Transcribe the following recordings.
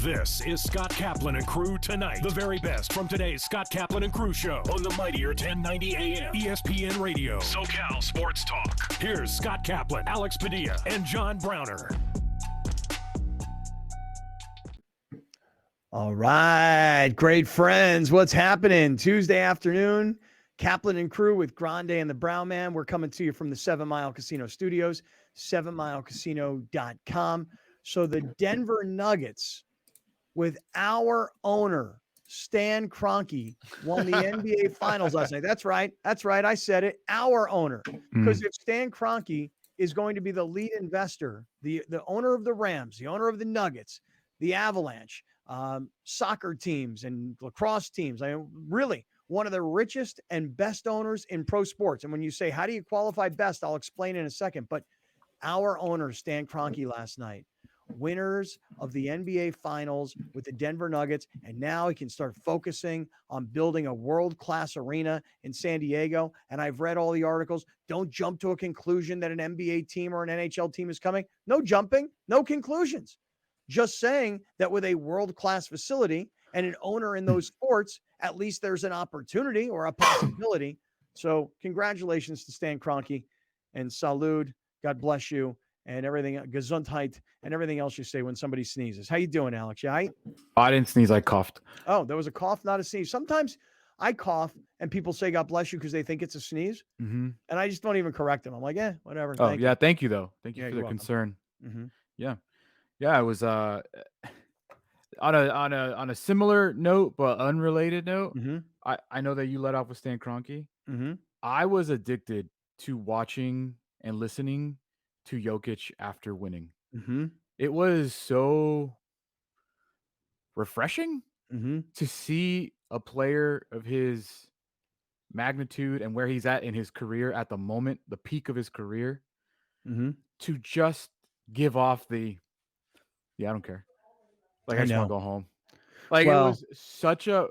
This is Scott Kaplan and Crew Tonight. The very best from today's Scott Kaplan and Crew show on the mightier 1090 AM ESPN Radio. SoCal Sports Talk. Here's Scott Kaplan, Alex Padilla, and John Browner. All right, great friends. What's happening? Tuesday afternoon, Kaplan and Crew with Grande and the Brown Man. We're coming to you from the 7 Mile Casino Studios, 7milecasino.com. So the Denver Nuggets, with our owner, Stan Kroenke, won the NBA Finals last night. That's right. I said it. Our owner. Because if Stan Kroenke is going to be the lead investor, the owner of the Rams, the owner of the Nuggets, the Avalanche, soccer teams and lacrosse teams. I mean, really one of the richest and best owners in pro sports. And when you say, how do you qualify best? I'll explain in a second. But our owner, Stan Kroenke, last night, winners of the NBA Finals with the Denver Nuggets. And now he can start focusing on building a world-class arena in San Diego. And I've read all the articles. Don't jump to a conclusion that an NBA team or an NHL team is coming. No jumping, no conclusions. Just saying that with a world-class facility and an owner in those sports, at least there's an opportunity or a possibility. So congratulations to Stan Kroenke and salud, God bless you, and everything, Gesundheit, and everything else you say when somebody sneezes. How you doing, Alex? You all right? I didn't sneeze. I coughed. Oh, there was a cough, not a sneeze. Sometimes I cough and people say God bless you because they think it's a sneeze. Mm-hmm. And I just don't even correct them. I'm like, whatever. Oh, yeah. Thank you, though. Thank you for the welcome. concern. Mm-hmm. Yeah. Yeah, I was on a similar note, but unrelated note. Mm-hmm. I know that you let off with Stan Kroenke. Mm-hmm. I was addicted to watching and listening to Jokic after winning. Mm-hmm. It was so refreshing to see a player of his magnitude and where he's at in his career at the moment, the peak of his career, to just give off the, I don't care. Like, I just want to go home. Like, it was such a,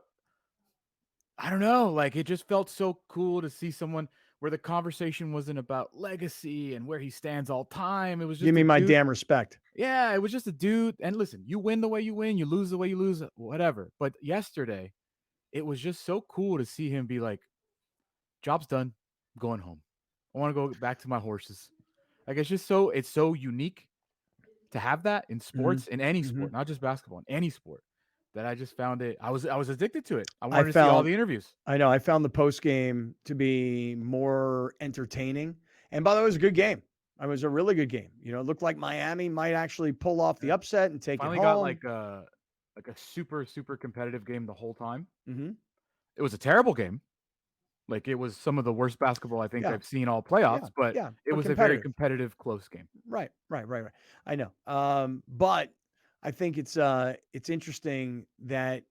I don't know, like, it just felt so cool to see someone where the conversation wasn't about legacy and where he stands all time. It was just give me my damn respect. Yeah, it was just a dude. And listen, you win the way you win, you lose the way you lose, whatever. But yesterday, it was just so cool to see him be like, job's done, I'm going home. I want to go back to my horses. Like, it's so unique to have that in sports, in any sport, not just basketball, in any sport, that I just found it. I was addicted to it. I wanted to see all the interviews. I know. I found the post game to be more entertaining. And by the way, it was a good game. It was a really good game. You know, it looked like Miami might actually pull off the upset and take Finally it home. got like a super, super competitive game the whole time. Mm-hmm. It was a terrible game. Like, it was some of the worst basketball I think I've seen all playoffs, but it was a very competitive, close game. Right. I know. But I think it's interesting that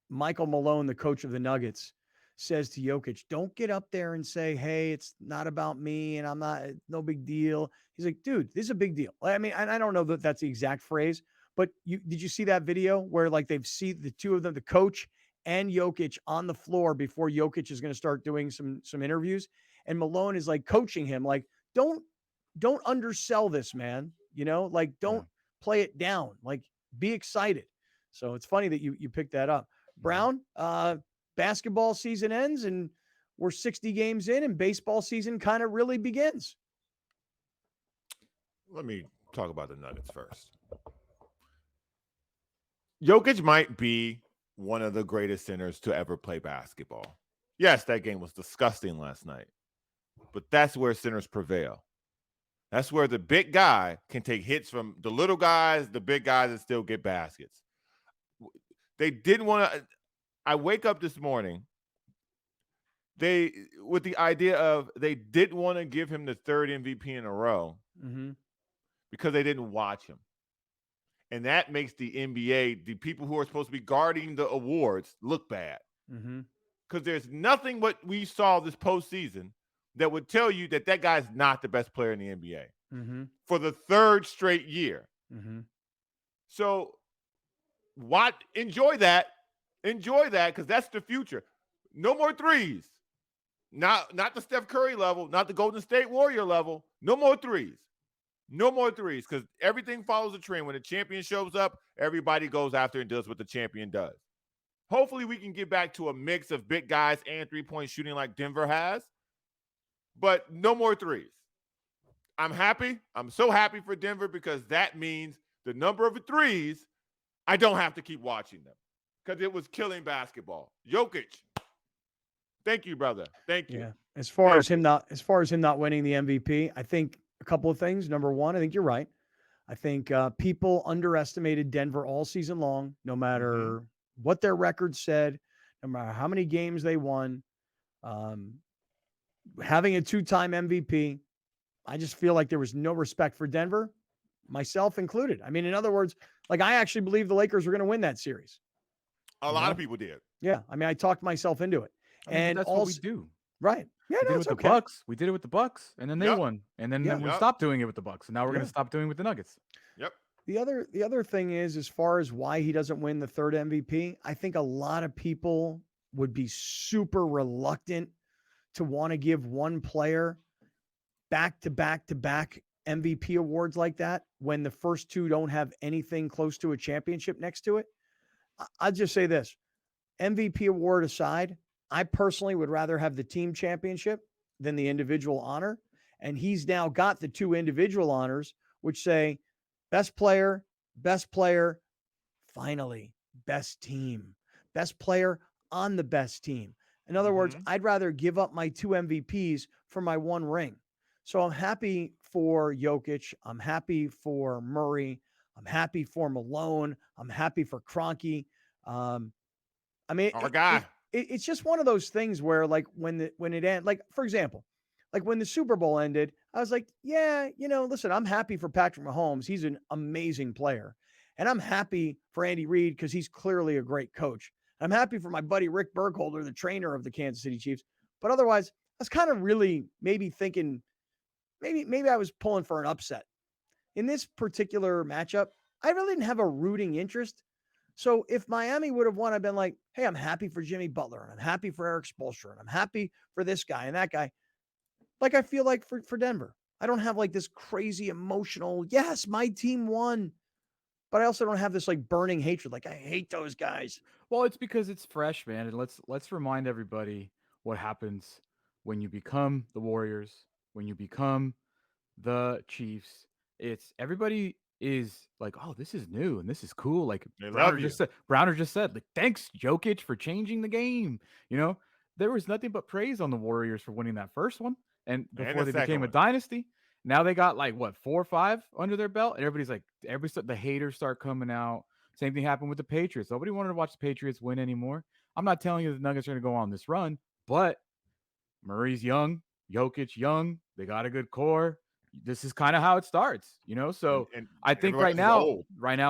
Michael Malone, the coach of the Nuggets, says to Jokic, don't get up there and say, hey, it's not about me and I'm not, no big deal. He's like, dude, this is a big deal. I mean, I don't know that that's the exact phrase, but did you see that video where like they've seen the two of them, the coach and Jokic, on the floor before Jokic is going to start doing some interviews, and Malone is like coaching him, like, don't undersell this, man. You know, like, don't play it down, like, be excited. So it's funny that you picked that up. Brown, basketball season ends and we're 60 games in and baseball season kind of really begins. Let me talk about the Nuggets first. Jokic might be one of the greatest centers to ever play basketball. Yes, that game was disgusting last night, but that's where centers prevail. That's where the big guy can take hits from the little guys, the big guys, and still get baskets. They didn't want to. I wake up this morning, with the idea of they didn't want to give him the third MVP in a row because they didn't watch him. And that makes the NBA, the people who are supposed to be guarding the awards, look bad. Because there's nothing what we saw this postseason that would tell you that guy's not the best player in the NBA for the third straight year. So enjoy that because that's the future. No more threes. Not the Steph Curry level, not the Golden State Warrior level. No more threes. No more threes, because everything follows a trend. When a champion shows up, everybody goes after and does what the champion does. Hopefully, we can get back to a mix of big guys and three-point shooting like Denver has, but no more threes. I'm happy. I'm so happy for Denver because that means the number of threes, I don't have to keep watching them because it was killing basketball. Jokic, thank you, brother. Thank you. Yeah. As far as him not winning the MVP, I think a couple of things. Number one, I think you're right. I think people underestimated Denver all season long, no matter what their record said, no matter how many games they won. Having a 2-time MVP, I just feel like there was no respect for Denver, myself included. I mean, in other words, like I actually believe the Lakers were going to win that series. A lot of people did. Yeah. I mean, I talked myself into it. And that's also, what we do. Right. Yeah, we did it with the Bucks. We did it with the Bucks, and then they won. And then we stopped doing it with the Bucks, and now we're going to stop doing it with the Nuggets. Yep. The other thing is, as far as why he doesn't win the third MVP, I think a lot of people would be super reluctant to want to give one player back-to-back MVP awards like that when the first two don't have anything close to a championship next to it. I'll just say this. MVP award aside, I personally would rather have the team championship than the individual honor. And he's now got the two individual honors, which say best player, finally, best team, best player on the best team. In other words, I'd rather give up my 2 MVPs for my 1 ring. So I'm happy for Jokic. I'm happy for Murray. I'm happy for Malone. I'm happy for Kroenke. I mean, our guy. It's just one of those things where, like, when it ended, like, for example, like when the Super Bowl ended, I was like, yeah, listen, I'm happy for Patrick Mahomes. He's an amazing player. And I'm happy for Andy Reid because he's clearly a great coach. I'm happy for my buddy Rick Burkholder, the trainer of the Kansas City Chiefs. But otherwise, I was kind of really maybe thinking, maybe I was pulling for an upset. In this particular matchup, I really didn't have a rooting interest. So if Miami would have won, I'd been like, hey, I'm happy for Jimmy Butler, and I'm happy for Eric Spoelstra, and I'm happy for this guy and that guy. Like I feel like for Denver. I don't have like this crazy emotional, yes, my team won. But I also don't have this like burning hatred. Like I hate those guys. Well, it's because it's fresh, man. And let's remind everybody what happens when you become the Warriors, when you become the Chiefs. It's everybody is like, oh, this is new and this is cool. Like Browner just said, like, thanks, Jokic, for changing the game. There was nothing but praise on the Warriors for winning that first one. And before they became a dynasty, now they got like 4 or 5 under their belt. And everybody's like, the haters start coming out. Same thing happened with the Patriots. Nobody wanted to watch the Patriots win anymore. I'm not telling you the Nuggets are going to go on this run, but Murray's young, Jokic young. They got a good core. This is kind of how it starts, So and I think right now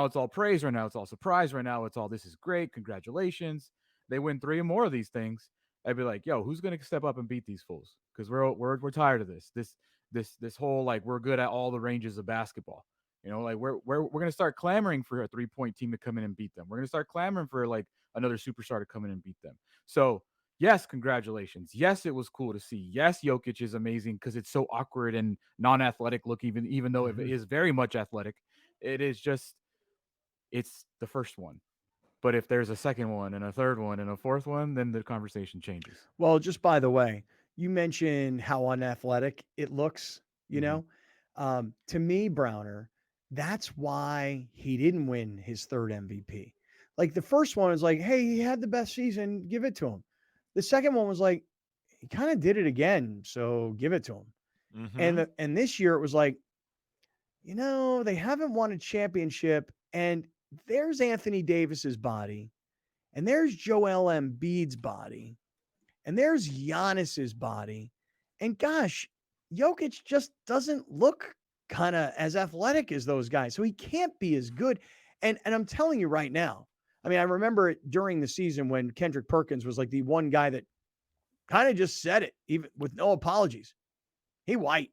it's all praise. Right now it's all surprise. Right now it's all, this is great. Congratulations. They win 3 or more of these things. I'd be like, yo, who's going to step up and beat these fools? Because we're tired of this. This whole, like, we're good at all the ranges of basketball. Like we're going to start clamoring for a 3-point team to come in and beat them. We're going to start clamoring for like another superstar to come in and beat them. So yes, congratulations. Yes, it was cool to see. Yes, Jokic is amazing because it's so awkward and non-athletic look, even though it is very much athletic. It is just, it's the first one. But if there's a second one and a third one and a fourth one, then the conversation changes. Well, just by the way, you mentioned how unathletic it looks, to me, Browner, that's why he didn't win his third MVP. Like the first one is like, hey, he had the best season, give it to him. The second one was like, he kind of did it again, so give it to him. And this year it was like, they haven't won a championship, and there's Anthony Davis's body, and there's Joel Embiid's body, and there's Giannis's body. And gosh, Jokic just doesn't look kind of as athletic as those guys. So he can't be as good. And I'm telling you right now, I mean, I remember it during the season when Kendrick Perkins was like the one guy that kind of just said it, even with no apologies. He white.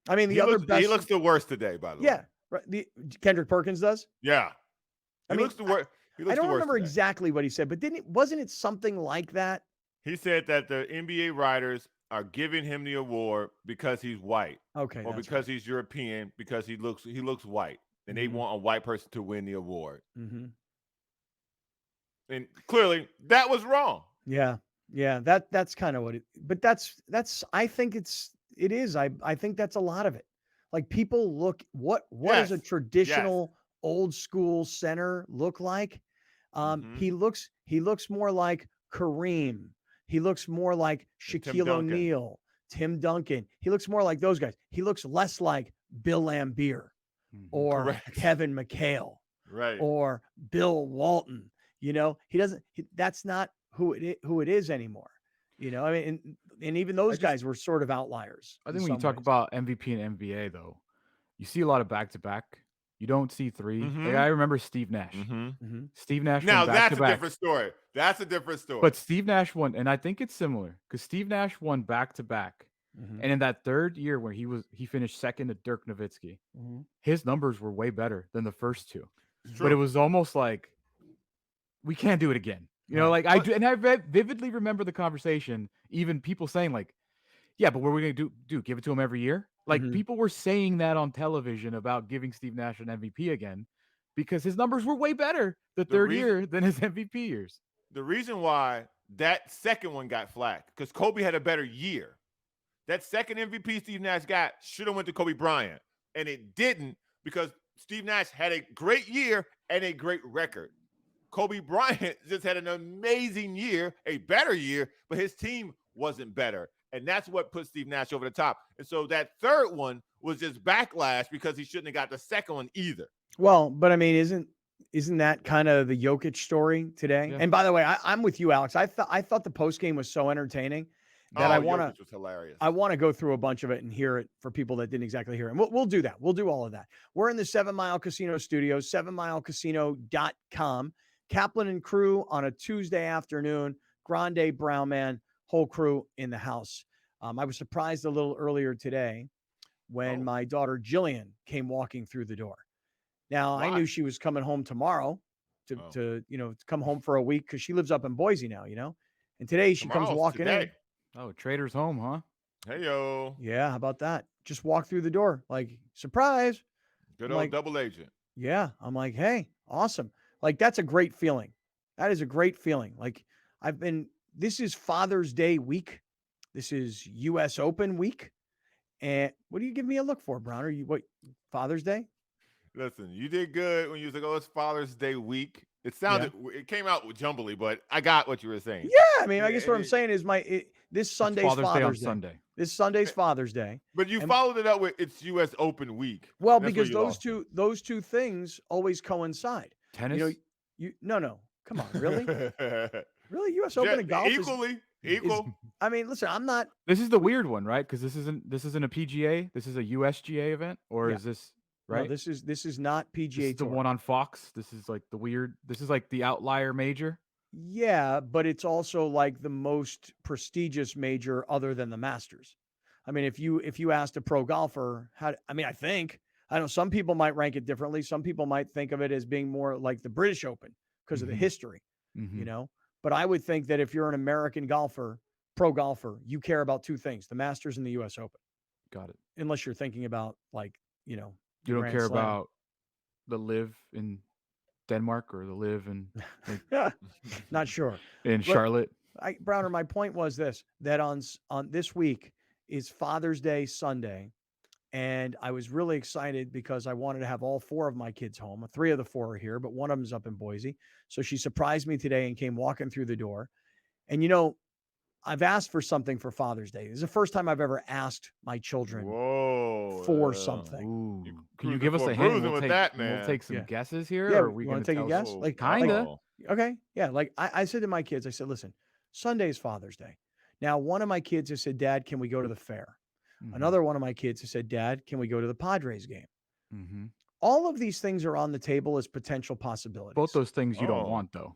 I mean, he looks the worst today, by the way. Yeah. Right. Kendrick Perkins does? Yeah. He looks the worst. I don't remember exactly what he said, but wasn't it something like that? He said that the NBA writers are giving him the award because he's white, Okay, or that's because he's European, because he looks white, and they Mhm. want a white person to win the award. Mm-hmm. And clearly, that was wrong. Yeah, yeah. That's kind of what it. But that's. I think it is. I think that's a lot of it. Like people look what does a Yes, yes. traditional old school center look like? Mm-hmm. He looks more like Kareem. He looks more like And Tim Shaquille Duncan. O'Neal, Tim Duncan. He looks more like those guys. He looks less like Bill Laimbeer or Correct. Kevin McHale Right. or Bill Walton. He doesn't. That's not who it is anymore. I mean, and even those guys were sort of outliers. I in think when you some talk ways. about MVP and NBA, though, you see a lot of back-to-back. You don't see 3. Like, Mm-hmm. I remember Steve Nash. Mm-hmm. Steve Nash Now won that's a back-to-back. different story. That's a different story. But Steve Nash won, and I think it's similar because Steve Nash won back-to-back. And in that third year where he finished second to Dirk Nowitzki, his numbers were way better than the first 2. But it was almost like, we can't do it again. Like I do, and I vividly remember the conversation, even people saying like, yeah, but what are we going to do? Give it to him every year? Like people were saying that on television about giving Steve Nash an MVP again because his numbers were way better the third year than his MVP years. The reason why that second one got flack, because Kobe had a better year. That second MVP Steve Nash got should have went to Kobe Bryant, and it didn't because Steve Nash had a great year and a great record. Kobe Bryant just had an amazing year, a better year, but his team wasn't better. And that's what put Steve Nash over the top. And so that third one was just backlash because he shouldn't have got the second one either. Well, but I mean, isn't that kind of the Jokic story today? Yeah. And by the way, I'm with you, Alex. I thought the post game was so entertaining that Jokic was hilarious. I want to go through a bunch of it and hear it for people that didn't exactly hear it. And we'll do that. We'll do all of that. We're in the 7 Mile Casino studios, 7milecasino.com. Kaplan and Crew on a Tuesday afternoon. Grande, Brown Man, whole crew in the house. I was surprised a little earlier today when my daughter Jillian came walking through the door. Now, I knew she was coming home tomorrow to come home for a week because she lives up in Boise now, And today she comes walking in. Oh, Trader's home, huh? Hey, yo. Yeah, how about that? Just walk through the door. Like, surprise. Good old double agent. Yeah. I'm like, hey, awesome. Like, that's a great feeling. That is a great feeling. Like, this is Father's Day week. This is U.S. Open week. And what do you give me a look for, Brown? Father's Day? Listen, you did good when you was like, it's Father's Day week. It came out jumbly, but I got what you were saying. Yeah, I mean, I guess what I'm saying is this Sunday's Father's Day. On Sunday. This Sunday's Father's Day. But you followed it up with it's U.S. Open week. Well, because those two things always coincide. Tennis? No. Come on, really? Really? U.S. Open and golf equal. I mean, listen, I'm not. This is the weird one, right? Because this isn't a PGA. This is a USGA event, or is this right? No, this is not PGA. This is the one on Fox. This is like the weird. This is like the outlier major. Yeah, but it's also like the most prestigious major other than the Masters. I mean, if you asked a pro golfer, I know some people might rank it differently. Some people might think of it as being more like the British Open because of the history, But I would think that if you're an American golfer, pro golfer, you care about two things: the Masters and the U.S. Open. Got it. Unless you're thinking about you don't care about the live in Denmark or the live in not sure in Charlotte. Browner, my point was that on this week is Father's Day Sunday, and I was really excited because I wanted to have all 4 of my kids home. 3 of the 4 are here, but one of them is up in Boise. So she surprised me today and came walking through the door. And I've asked for something for Father's Day. This is the first time I've ever asked my children for something. Ooh. Can you give us a hint? We'll take some guesses here. Yeah, or are we going to take a guess? Like kinda. Okay. Yeah. Like I said to my kids, I said, listen, Sunday's Father's Day. Now, one of my kids has said, Dad, can we go to the fair? Another one of my kids has said, Dad, can we go to the Padres game? All of these things are on the table as potential possibilities. Both those things you don't want, though.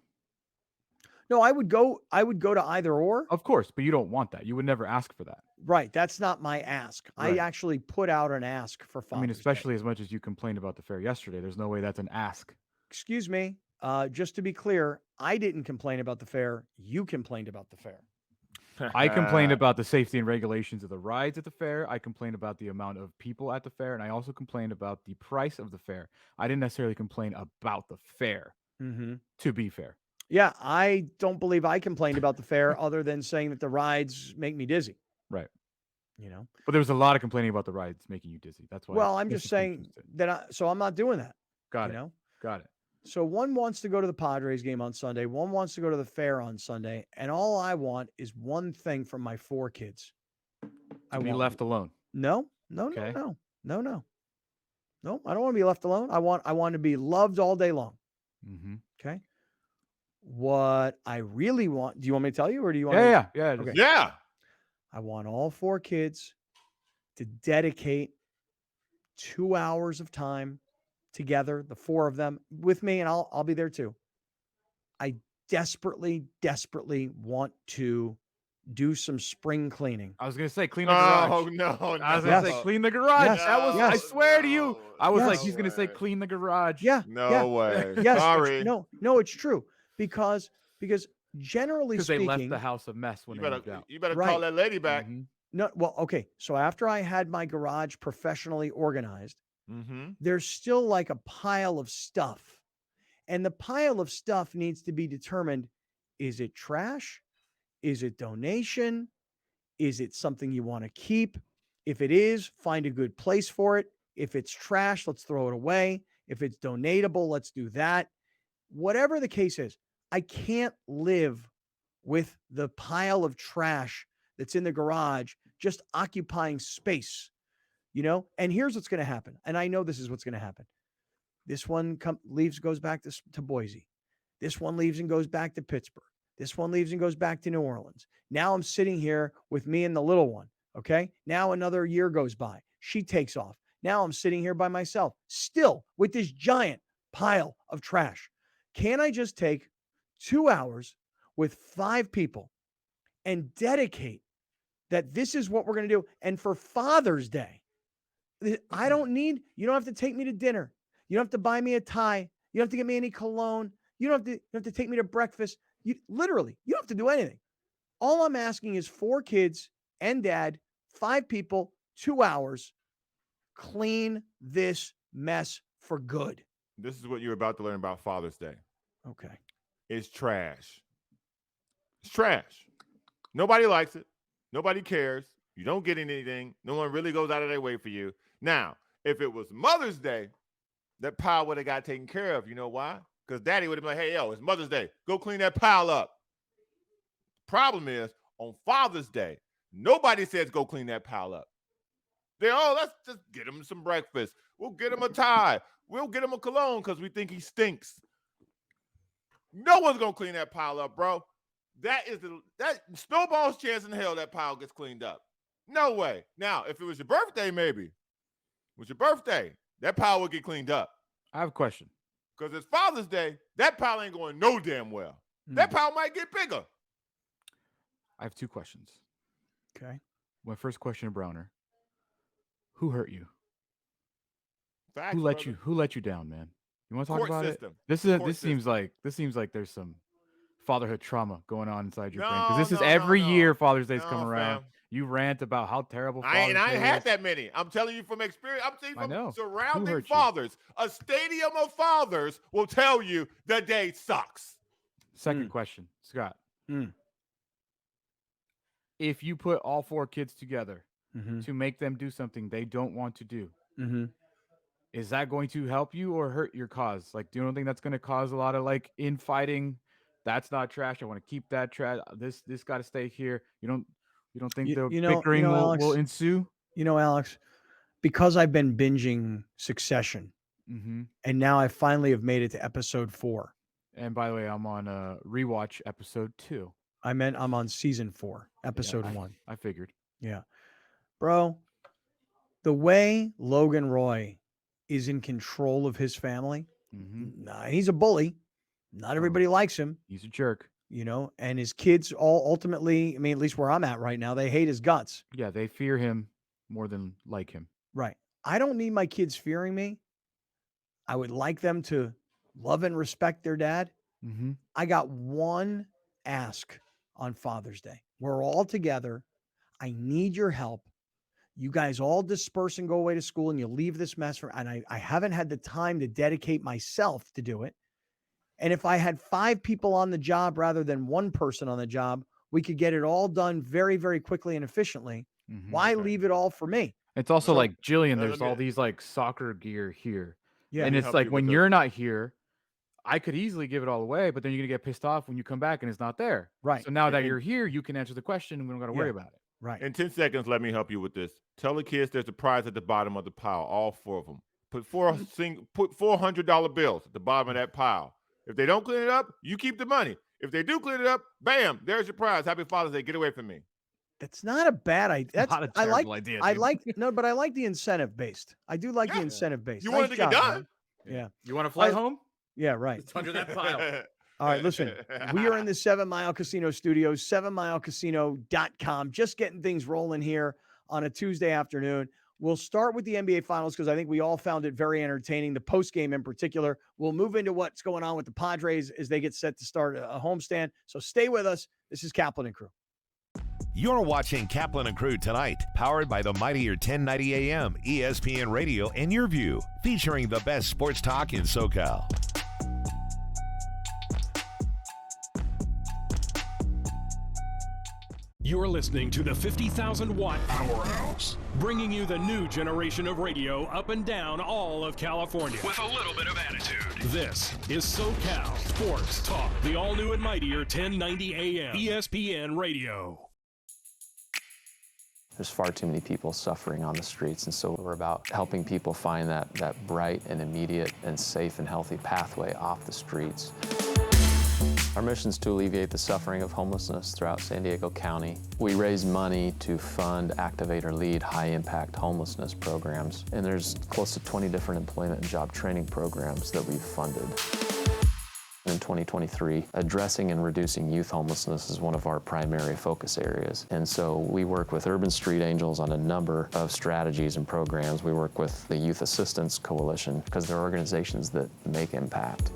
No, I would go to either or. Of course, but you don't want that. You would never ask for that. Right. That's not my ask. Right. I actually put out an ask for Father's Day. Especially as much as you complained about the fair yesterday. There's no way that's an ask. Excuse me. Just to be clear, I didn't complain about the fair. You complained about the fair. I complained about the safety and regulations of the rides at the fair. I complained about the amount of people at the fair, and I also complained about the price of the fair. I didn't necessarily complain about the fair, to be fair. Yeah, I don't believe I complained about the fair other than saying that the rides make me dizzy. Right. But there was a lot of complaining about the rides making you dizzy. That's why. Well, I'm just saying that so I'm not doing that. Got it. Got it. So one wants to go to the Padres game on Sunday. One wants to go to the fair on Sunday. And all I want is one thing from my 4 kids. I want to be left alone. No. No, I don't want to be left alone. I want to be loved all day long. Okay. What I really want, do you want me to tell you or do you want Yeah. Okay. Yeah. I want all 4 kids to dedicate 2 hours of time together, the 4 of them with me, and I'll be there too. I desperately want to do some spring cleaning. I was gonna say clean the garage. Oh no! I was gonna say clean the garage. Yes. I swear to you, I was like, Yes. he's gonna say clean the garage. Yeah. No way. Yes. Sorry. No, it's true because generally Because speaking, they left the house a mess when they moved out. You better call that lady back. No, well, okay. So after I had my garage professionally organized, there's still like a pile of stuff. And the pile of stuff needs to be determined. Is it trash? Is it donation? Is it something you want to keep? If it is, find a good place for it. If it's trash, let's throw it away. If it's donatable, let's do that. Whatever the case is, I can't live with the pile of trash that's in the garage just occupying space, And here's what's going to happen. And I know this is what's going to happen. This one leaves, goes back to Boise. This one leaves and goes back to Pittsburgh. This one leaves and goes back to New Orleans. Now I'm sitting here with me and the little one. Okay. Now another year goes by. She takes off. Now I'm sitting here by myself, still with this giant pile of trash. Can I just take 2 hours with 5 people and dedicate that this is what we're going to do? And for Father's Day, you don't have to take me to dinner. You don't have to buy me a tie. You don't have to get me any cologne. You don't have to take me to breakfast. You don't have to do anything. All I'm asking is 4 kids and dad, 5 people, 2 hours, clean this mess for good. This is what you're about to learn about Father's Day. Okay. It's trash. It's trash. Nobody likes it. Nobody cares. You don't get anything. No one really goes out of their way for you. Now, if it was Mother's Day, that pile would have got taken care of. You know why? Because Daddy would have been like, hey, it's Mother's Day. Go clean that pile up. Problem is, on Father's Day, nobody says go clean that pile up. Let's just get him some breakfast. We'll get him a tie. We'll get him a cologne because we think he stinks. No one's going to clean that pile up, bro. That snowball's chance in hell that pile gets cleaned up. No way. Now, if it was your birthday, maybe. It was your birthday, that pile would get cleaned up. I have a question. Because it's Father's Day, that pile ain't going no damn well. That pile might get bigger. I have 2 questions. Okay. My first question to Browner. Who hurt you? Facts, Who let you down, man? You want to talk Court about system. it? This seems like there's some fatherhood trauma going on inside your brain. Because this is every year Father's Day's come around. Fam. You rant about how terrible I ain't had that many. I'm telling you from experience. I'm telling you from surrounding fathers. A stadium of fathers will tell you the day sucks. Second question, Scott. If you put all 4 kids together to make them do something they don't want to do, is that going to help you or hurt your cause? Like, do you don't think that's going to cause a lot of infighting? That's not trash. I want to keep that trash. This got to stay here. You don't think the bickering will ensue? Alex, because I've been binging Succession, and now I finally have made it to episode 4. And by the way, I'm on rewatch episode 2. I'm on season 4, episode 1. I figured. Yeah. Bro, the way Logan Roy is in control of his family, he's a bully. Not everybody likes him. He's a jerk. And his kids all ultimately, at least where I'm at right now, they hate his guts. Yeah, they fear him more than like him. Right. I don't need my kids fearing me. I would like them to love and respect their dad. I got one ask on Father's Day. We're all together. I need your help. You guys all disperse and go away to school, and you leave this mess and I haven't had the time to dedicate myself to do it. And if I had 5 people on the job rather than 1 person on the job, we could get it all done very, very quickly and efficiently. Why leave it all for me? It's also like, Jillian, there's all these like soccer gear here. Yeah. And it's like, when you're not here, I could easily give it all away, but then you're going to get pissed off when you come back and it's not there. Right. So now that you're here, you can answer the question and we don't got to worry about it. Right. In 10 seconds, let me help you with this. Tell the kids there's a prize at the bottom of the pile, all 4 of them. Put $400 bills at the bottom of that pile. If they don't clean it up, you keep the money. If they do clean it up, bam, there's your prize. Happy Father's Day. Get away from me. That's not a bad idea. That's not a terrible idea. I like but I like the incentive based. I do like the incentive based. You wanted to get done. Man. Yeah. You want to fly home? Yeah, right. It's under that pile. All right, listen, we are in the 7 Mile Casino studios, 7milecasino.com, just getting things rolling here on a Tuesday afternoon. We'll start with the NBA Finals because I think we all found it very entertaining, the postgame in particular. We'll move into what's going on with the Padres as they get set to start a homestand. So stay with us. This is Kaplan and Crew. You're watching Kaplan and Crew Tonight, powered by the mightier 1090 AM, ESPN Radio, and YurView, featuring the best sports talk in SoCal. You're listening to the 50,000-watt Powerhouse, bringing you the new generation of radio up and down all of California with a little bit of attitude. This is SoCal Sports Talk, the all-new and mightier 1090 AM, ESPN Radio. There's far too many people suffering on the streets, and so we're about helping people find that bright and immediate and safe and healthy pathway off the streets. Our mission is to alleviate the suffering of homelessness throughout San Diego County. We raise money to fund, activate, or lead high-impact homelessness programs, and there's close to 20 different employment and job training programs that we've funded. In 2023, addressing and reducing youth homelessness is one of our primary focus areas. And so we work with Urban Street Angels on a number of strategies and programs. We work with the Youth Assistance Coalition because they're organizations that make impact.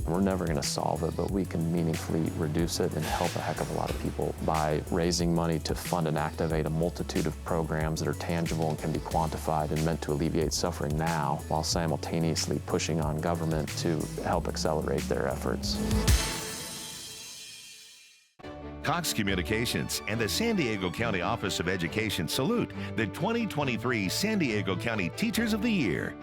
We're never going to solve it, but we can meaningfully reduce it and help a heck of a lot of people by raising money to fund and activate a multitude of programs that are tangible and can be quantified and meant to alleviate suffering now, while simultaneously pushing on government to help accelerate their efforts. Cox Communications and the San Diego County Office of Education salute the 2023 San Diego County Teachers of the Year.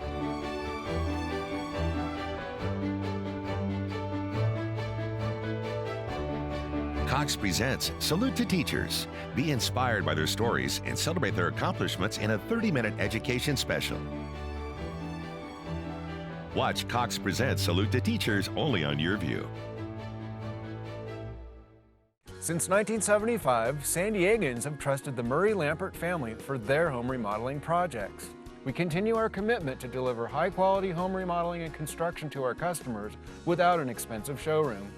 Cox presents Salute to Teachers. Be inspired by their stories and celebrate their accomplishments in a 30-minute education special. Watch Cox present Salute to Teachers only on YurView. Since 1975, San Diegans have trusted the Murray-Lampert family for their home remodeling projects. We continue our commitment to deliver high-quality home remodeling and construction to our customers without an expensive showroom.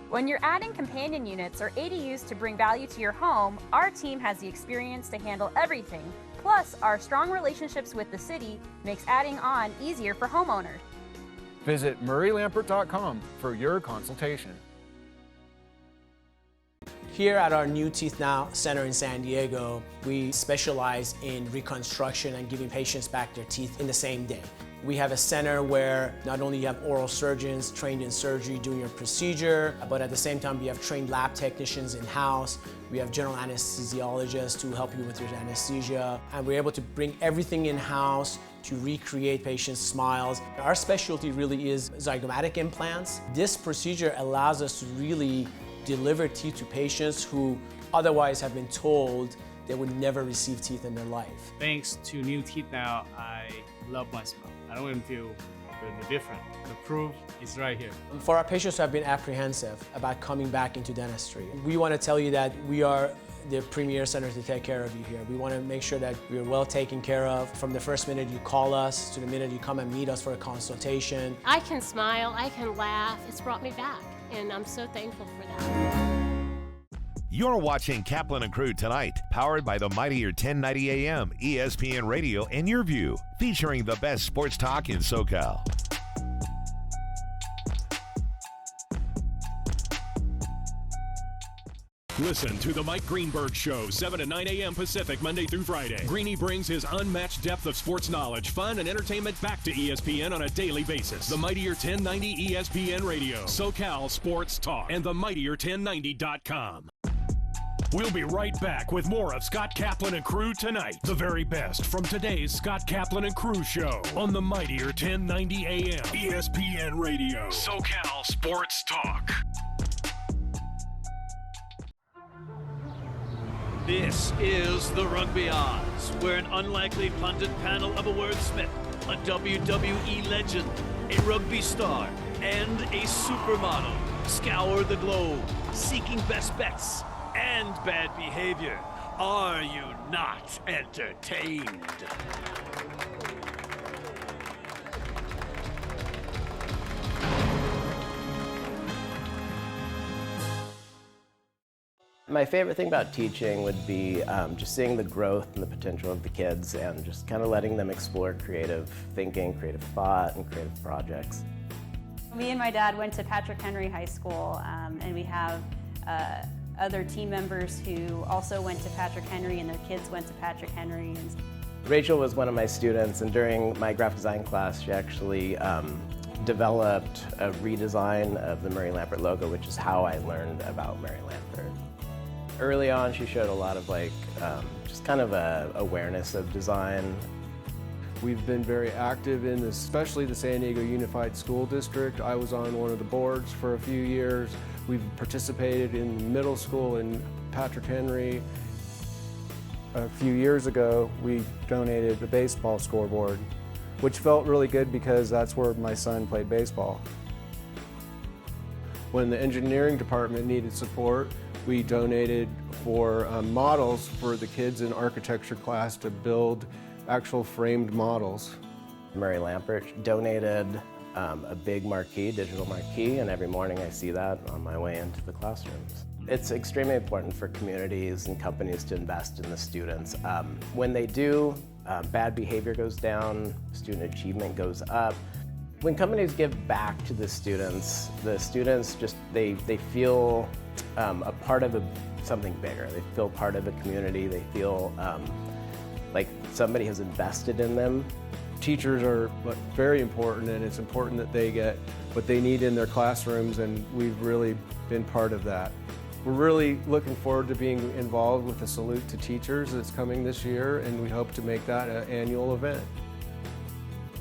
When you're adding companion units or ADUs to bring value to your home, our team has the experience to handle everything. Plus, our strong relationships with the city makes adding on easier for homeowners. Visit murraylampert.com for your consultation. Here at our New Teeth Now Center in San Diego, we specialize in reconstruction and giving patients back their teeth in the same day. We have a center where not only you have oral surgeons trained in surgery doing your procedure, but at the same time we have trained lab technicians in-house. We have general anesthesiologists to help you with your anesthesia. And we're able to bring everything in-house to recreate patients' smiles. Our specialty really is zygomatic implants. This procedure allows us to really deliver teeth to patients who otherwise have been told they would never receive teeth in their life. Thanks to New Teeth Now, I love my smile. I don't even feel really different. The proof is right here. For our patients who have been apprehensive about coming back into dentistry, we want to tell you that we are the premier center to take care of you here. We want to make sure that we're well taken care of from the first minute you call us to the minute you come and meet us for a consultation. I can smile, I can laugh. It's brought me back, and I'm so thankful for that. You're watching Kaplan and Crew Tonight, powered by the mightier 1090 AM, ESPN Radio, and YurView, featuring the best sports talk in SoCal. Listen to the Mike Greenberg Show, 7 to 9 a.m. Pacific, Monday through Friday. Greeny brings his unmatched depth of sports knowledge, fun, and entertainment back to ESPN on a daily basis. The Mightier 1090 ESPN Radio, SoCal Sports Talk, and the Mightier1090.com. We'll be right back with more of Scott Kaplan and Crew Tonight. The very best from today's Scott Kaplan and Crew Show on the Mightier 1090 AM, ESPN Radio, SoCal Sports Talk. This is the Rugby Odds, where an unlikely pundit panel of a wordsmith, a WWE legend, a rugby star, and a supermodel scour the globe, seeking best bets and bad behavior. Are you not entertained? My favorite thing about teaching would be just seeing the growth and the potential of the kids and just kind of letting them explore creative thinking, creative thought, and creative projects. Me and my dad went to Patrick Henry High School, and we have other team members who also went to Patrick Henry, and their kids went to Patrick Henry. Rachel was one of my students, and during my graphic design class, she actually developed a redesign of the Murray Lampert logo, which is how I learned about Murray Lampert. Early on, she showed a lot of just kind of a awareness of design. We've been very active in this, especially the San Diego Unified School District. I was on one of the boards for a few years. We've participated in middle school in Patrick Henry. A few years ago, we donated a baseball scoreboard, which felt really good because that's where my son played baseball. When the engineering department needed support, we donated for models for the kids in architecture class to build actual framed models. Murray Lampert donated a big marquee, digital marquee, and every morning I see that on my way into the classrooms. It's extremely important for communities and companies to invest in the students. When they do, bad behavior goes down, student achievement goes up. When companies give back to the students just, they feel a part of something bigger. They feel part of a community. They feel like somebody has invested in them. Teachers are very important, and it's important that they get what they need in their classrooms, and we've really been part of that. We're really looking forward to being involved with the Salute to Teachers that's coming this year, and we hope to make that an annual event.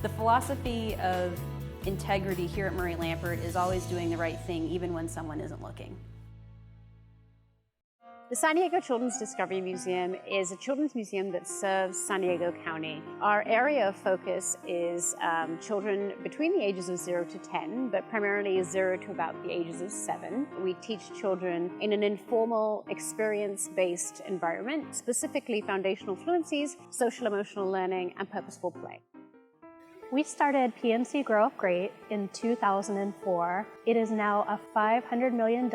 The philosophy of integrity here at Murray Lampert is always doing the right thing, even when someone isn't looking. The San Diego Children's Discovery Museum is a children's museum that serves San Diego County. Our area of focus is children between the ages of 0 to 10, but primarily 0 to about the ages of 7. We teach children in an informal, experience-based environment, specifically foundational fluencies, social-emotional learning, and purposeful play. We started PNC Grow Up Great in 2004. It is now a $500 million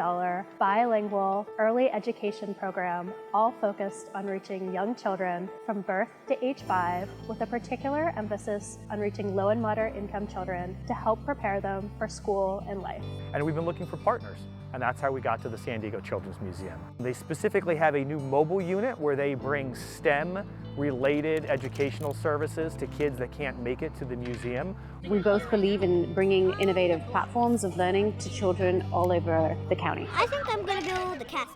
bilingual early education program, all focused on reaching young children from birth to age 5, with a particular emphasis on reaching low and moderate income children to help prepare them for school and life. And we've been looking for partners, and that's how we got to the San Diego Children's Museum. They specifically have a new mobile unit where they bring STEM-related educational services to kids that can't make it to the museum. We both believe in bringing innovative platforms of learning to children all over the county. I think I'm going to build the castle.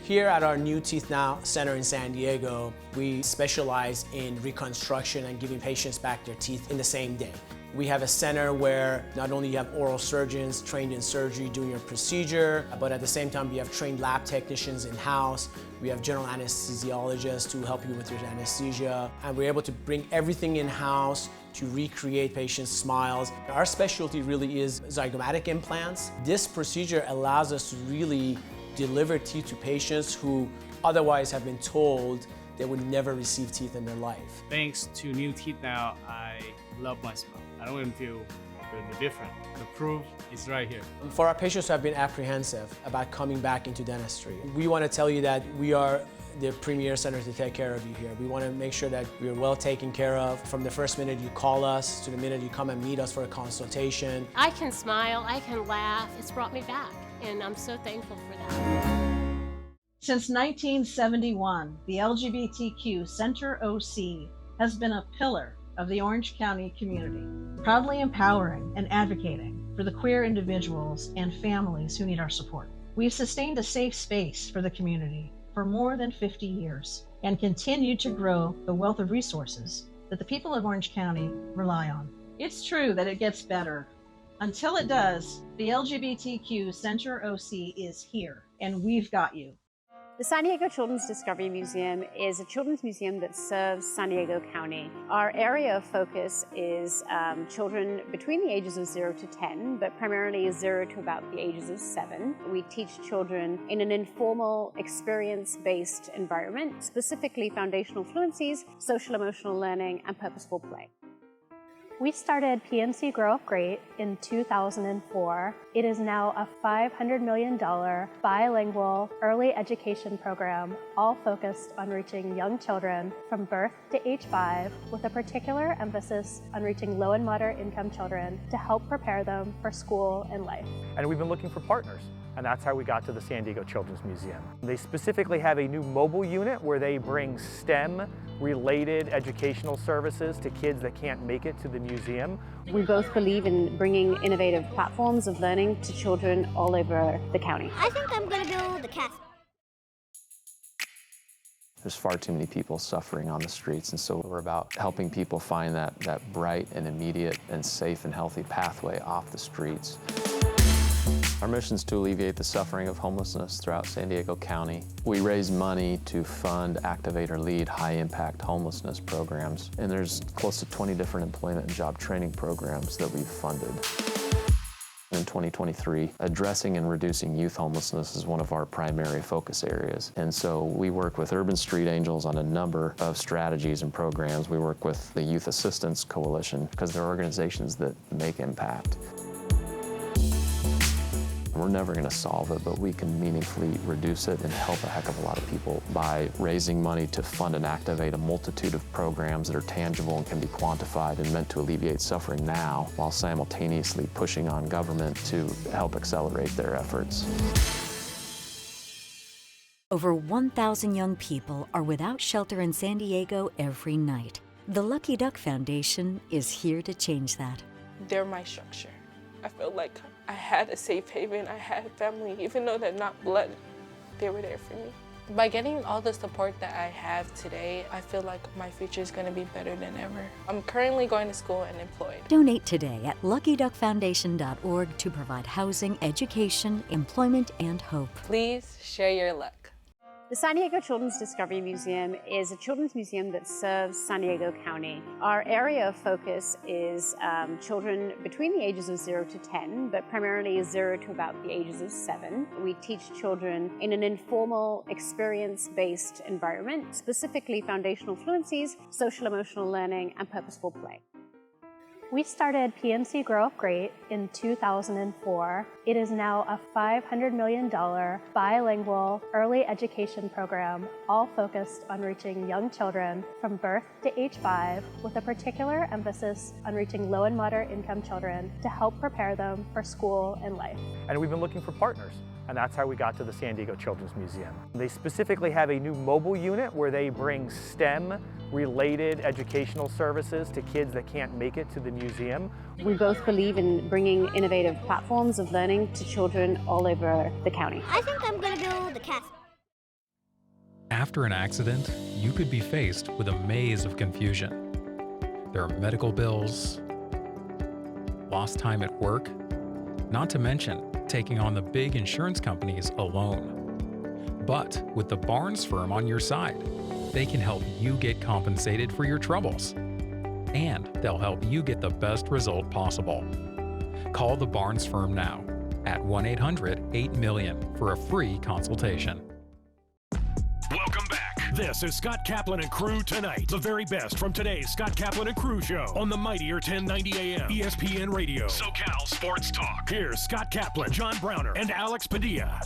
Here at our New Teeth Now Center in San Diego, we specialize in reconstruction and giving patients back their teeth in the same day. We have a center where not only you have oral surgeons trained in surgery doing your procedure, but at the same time we have trained lab technicians in-house. We have general anesthesiologists who help you with your anesthesia. And we're able to bring everything in-house to recreate patients' smiles. Our specialty really is zygomatic implants. This procedure allows us to really deliver teeth to patients who otherwise have been told they would never receive teeth in their life. Thanks to New Teeth Now, I love my smile. I don't even feel really different. The proof is right here. For our patients who have been apprehensive about coming back into dentistry, we want to tell you that we are the premier center to take care of you here. We want to make sure that we are well taken care of from the first minute you call us to the minute you come and meet us for a consultation. I can smile, I can laugh. It's brought me back, and I'm so thankful for that. Since 1971, the LGBTQ Center OC has been a pillar of the Orange County community, proudly empowering and advocating for the queer individuals and families who need our support. We've sustained a safe space for the community for more than 50 years and continue to grow the wealth of resources that the people of Orange County rely on. It's true that it gets better. Until it does, the LGBTQ Center OC is here, and we've got you. The San Diego Children's Discovery Museum is a children's museum that serves San Diego County. Our area of focus is children between the ages of 0 to 10, but primarily 0 to about the ages of 7. We teach children in an informal, experience-based environment, specifically foundational fluencies, social emotional learning, and purposeful play. We started PNC Grow Up Great in 2004. It is now a $500 million bilingual early education program, all focused on reaching young children from birth to age 5, with a particular emphasis on reaching low and moderate income children to help prepare them for school and life. And we've been looking for partners, and that's how we got to the San Diego Children's Museum. They specifically have a new mobile unit where they bring STEM-related educational services to kids that can't make it to the museum. We both believe in bringing innovative platforms of learning to children all over the county. I think I'm going to build the castle. There's far too many people suffering on the streets, and so we're about helping people find that bright and immediate and safe and healthy pathway off the streets. Our mission is to alleviate the suffering of homelessness throughout San Diego County. We raise money to fund, activate, or lead high-impact homelessness programs, and there's close to 20 different employment and job training programs that we've funded. In 2023, addressing and reducing youth homelessness is one of our primary focus areas. And so we work with Urban Street Angels on a number of strategies and programs. We work with the Youth Assistance Coalition because they're organizations that make impact. We're never going to solve it, but we can meaningfully reduce it and help a heck of a lot of people by raising money to fund and activate a multitude of programs that are tangible and can be quantified and meant to alleviate suffering now, while simultaneously pushing on government to help accelerate their efforts. Over 1,000 young people are without shelter in San Diego every night. The Lucky Duck Foundation is here to change that. They're my structure. I feel like I had a safe haven, I had family, even though they're not blood, they were there for me. By getting all the support that I have today, I feel like my future is going to be better than ever. I'm currently going to school and employed. Donate today at LuckyDuckFoundation.org to provide housing, education, employment, and hope. Please share your luck. The San Diego Children's Discovery Museum is a children's museum that serves San Diego County. Our area of focus is children between the ages of 0 to 10, but primarily 0 to about the ages of 7. We teach children in an informal, experience-based environment, specifically foundational fluencies, social emotional learning, and purposeful play. We started PNC Grow Up Great in 2004. It is now a $500 million bilingual early education program, all focused on reaching young children from birth to age 5, with a particular emphasis on reaching low and moderate income children to help prepare them for school and life. And we've been looking for partners, and that's how we got to the San Diego Children's Museum. They specifically have a new mobile unit where they bring STEM-related educational services to kids that can't make it to the museum. We both believe in bringing innovative platforms of learning to children all over the county. I think I'm going to build the castle. After an accident, you could be faced with a maze of confusion. There are medical bills, lost time at work, not to mention taking on the big insurance companies alone. But with the Barnes firm on your side, they can help you get compensated for your troubles. And they'll help you get the best result possible. Call the Barnes firm now at 1-800-8-MILLION for a free consultation. Welcome back. This is Scott Kaplan and Crew Tonight. The very best from today's Scott Kaplan and Crew show on the mightier 1090 AM ESPN Radio. SoCal Sports Talk. Here's Scott Kaplan, John Browner, and Alex Padilla.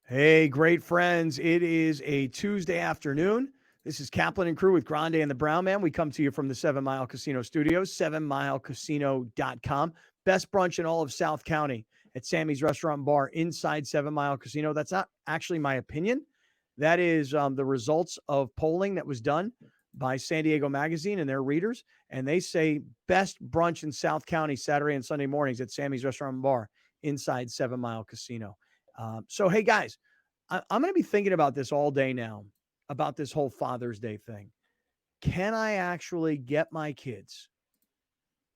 Hey, great friends. It is a Tuesday afternoon. This is Kaplan and Crew with Grande and the Brown Man. We come to you from the 7 Mile Casino Studios, 7milecasino.com. Best brunch in all of South County. at Sammy's Restaurant and Bar inside 7 Mile Casino. That's not actually my opinion. That is the results of polling that was done by San Diego Magazine and their readers. And they say best brunch in South County Saturday and Sunday mornings at Sammy's Restaurant and Bar inside 7 Mile Casino. So, hey, guys, I'm going to be thinking about this all day now, about this whole Father's Day thing. Can I actually get my kids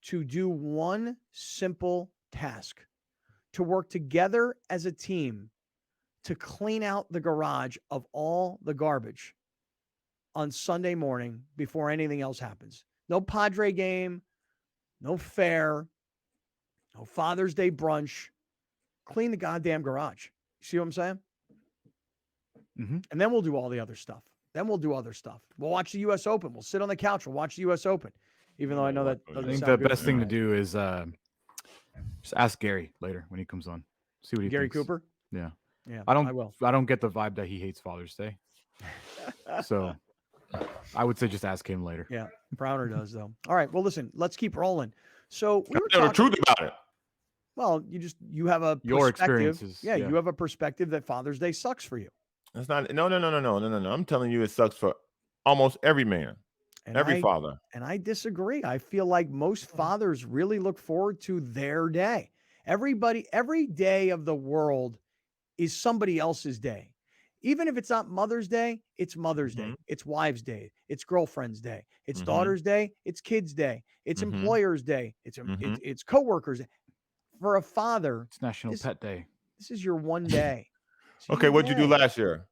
to do one simple task, to work together as a team to clean out the garage of all the garbage on Sunday morning before anything else happens? No Padre game, no fair, no Father's Day brunch. Clean the goddamn garage. You see what I'm saying? Mm-hmm. And then we'll do all the other stuff. Then we'll do other stuff. We'll watch the U.S. Open. We'll sit on the couch. We'll watch the U.S. Open. Even though I know that doesn't I think sound the good best for thing you. to do is just ask Gary later when he comes on. See what he Gary thinks. Cooper? Yeah. Yeah, I will. don't get the vibe that he hates Father's Day. So I would say just ask him later. Yeah, Browner does, though. All right. Well, listen, let's keep rolling. So we were Tell the talking truth about it. Well, you have a Your perspective. experiences, Yeah, yeah. you have a perspective that Father's Day sucks for you. That's not. No. I'm telling you, it sucks for almost every man, every father. And I disagree. I feel like most fathers really look forward to their day. Every day of the world is somebody else's day. Even if it's not Mother's Day, it's Mother's Day. It's Wives' Day. It's Girlfriend's Day. It's Daughter's Day. It's Kids' Day. It's Employer's Day. It's Coworkers' Day. For a father, It's National Pet Day. this is your one day. Okay, what'd you do last year?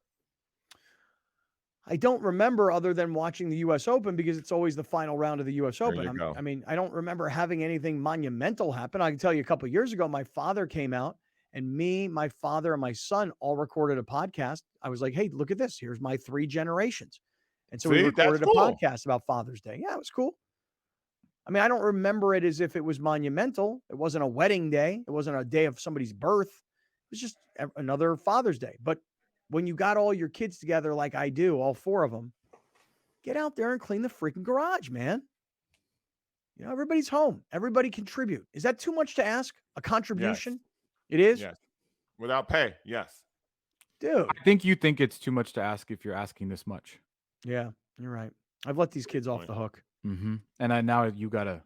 I don't remember other than watching the U.S. Open because it's always the final round of the U.S. Open. I don't remember having anything monumental happen. I can tell you a couple of years ago, my father came out and me, my father, and my son all recorded a podcast. I was like, hey, look at this. Here's my 3 generations. And so we recorded a podcast about Father's Day. Yeah, it was cool. I mean, I don't remember it as if it was monumental. It wasn't a wedding day. It wasn't a day of somebody's birth. It was just another Father's Day. But when you got all your kids together like I do, all 4 of them, get out there and clean the freaking garage, man. You know, everybody's home. Everybody contribute. Is that too much to ask? A contribution? Yes. It is? Yes. Without pay, yes. Dude. I think you think it's too much to ask if you're asking this much. Yeah, you're right. I've let these kids off the hook. Mm-hmm. And now you gotta.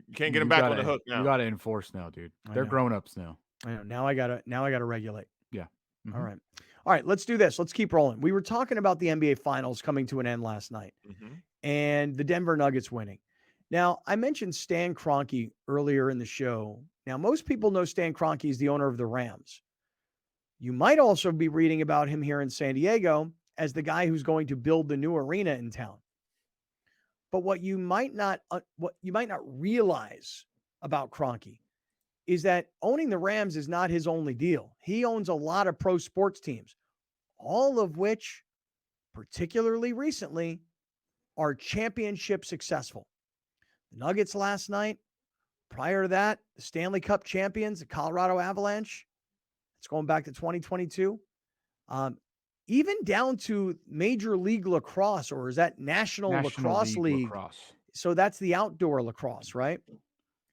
You can't get them back on the hook now. You gotta enforce now, dude. They're grown-ups now. I know. Now I gotta regulate. Yeah. All right. Let's do this. Let's keep rolling. We were talking about the NBA Finals coming to an end last night, and the Denver Nuggets winning. Now, I mentioned Stan Kroenke earlier in the show. Now, most people know Stan Kroenke is the owner of the Rams. You might also be reading about him here in San Diego as the guy who's going to build the new arena in town. But what you might not realize about Kroenke is that owning the Rams is not his only deal. He owns a lot of pro sports teams, all of which, particularly recently, are championship successful. The Nuggets last night, prior to that, the Stanley Cup champions, the Colorado Avalanche. It's going back to 2022. Even down to Major League Lacrosse, or is that National Lacrosse League? So that's the outdoor lacrosse, right?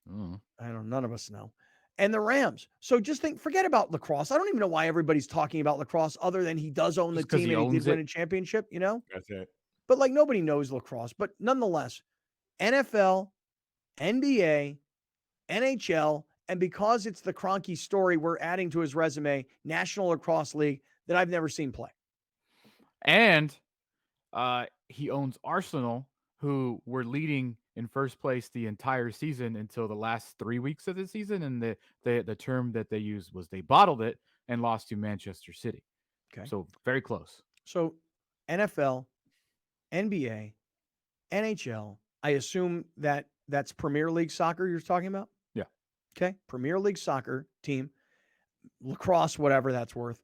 I don't know. None of us know. And the Rams. So just forget about lacrosse. I don't even know why everybody's talking about lacrosse other than he does own the team and he did win a championship, you know? That's it. But like nobody knows lacrosse. But nonetheless, NFL, NBA, NHL, and because it's the Kroenke story, we're adding to his resume, National Lacrosse League that I've never seen play. And he owns Arsenal, who were leading in first place the entire season until the last 3 weeks of the season. And the term that they used was they bottled it and lost to Manchester City. Okay. So very close. So NFL, NBA, NHL, I assume that's Premier League soccer you're talking about? Yeah. Okay. Premier League soccer team, lacrosse, whatever that's worth.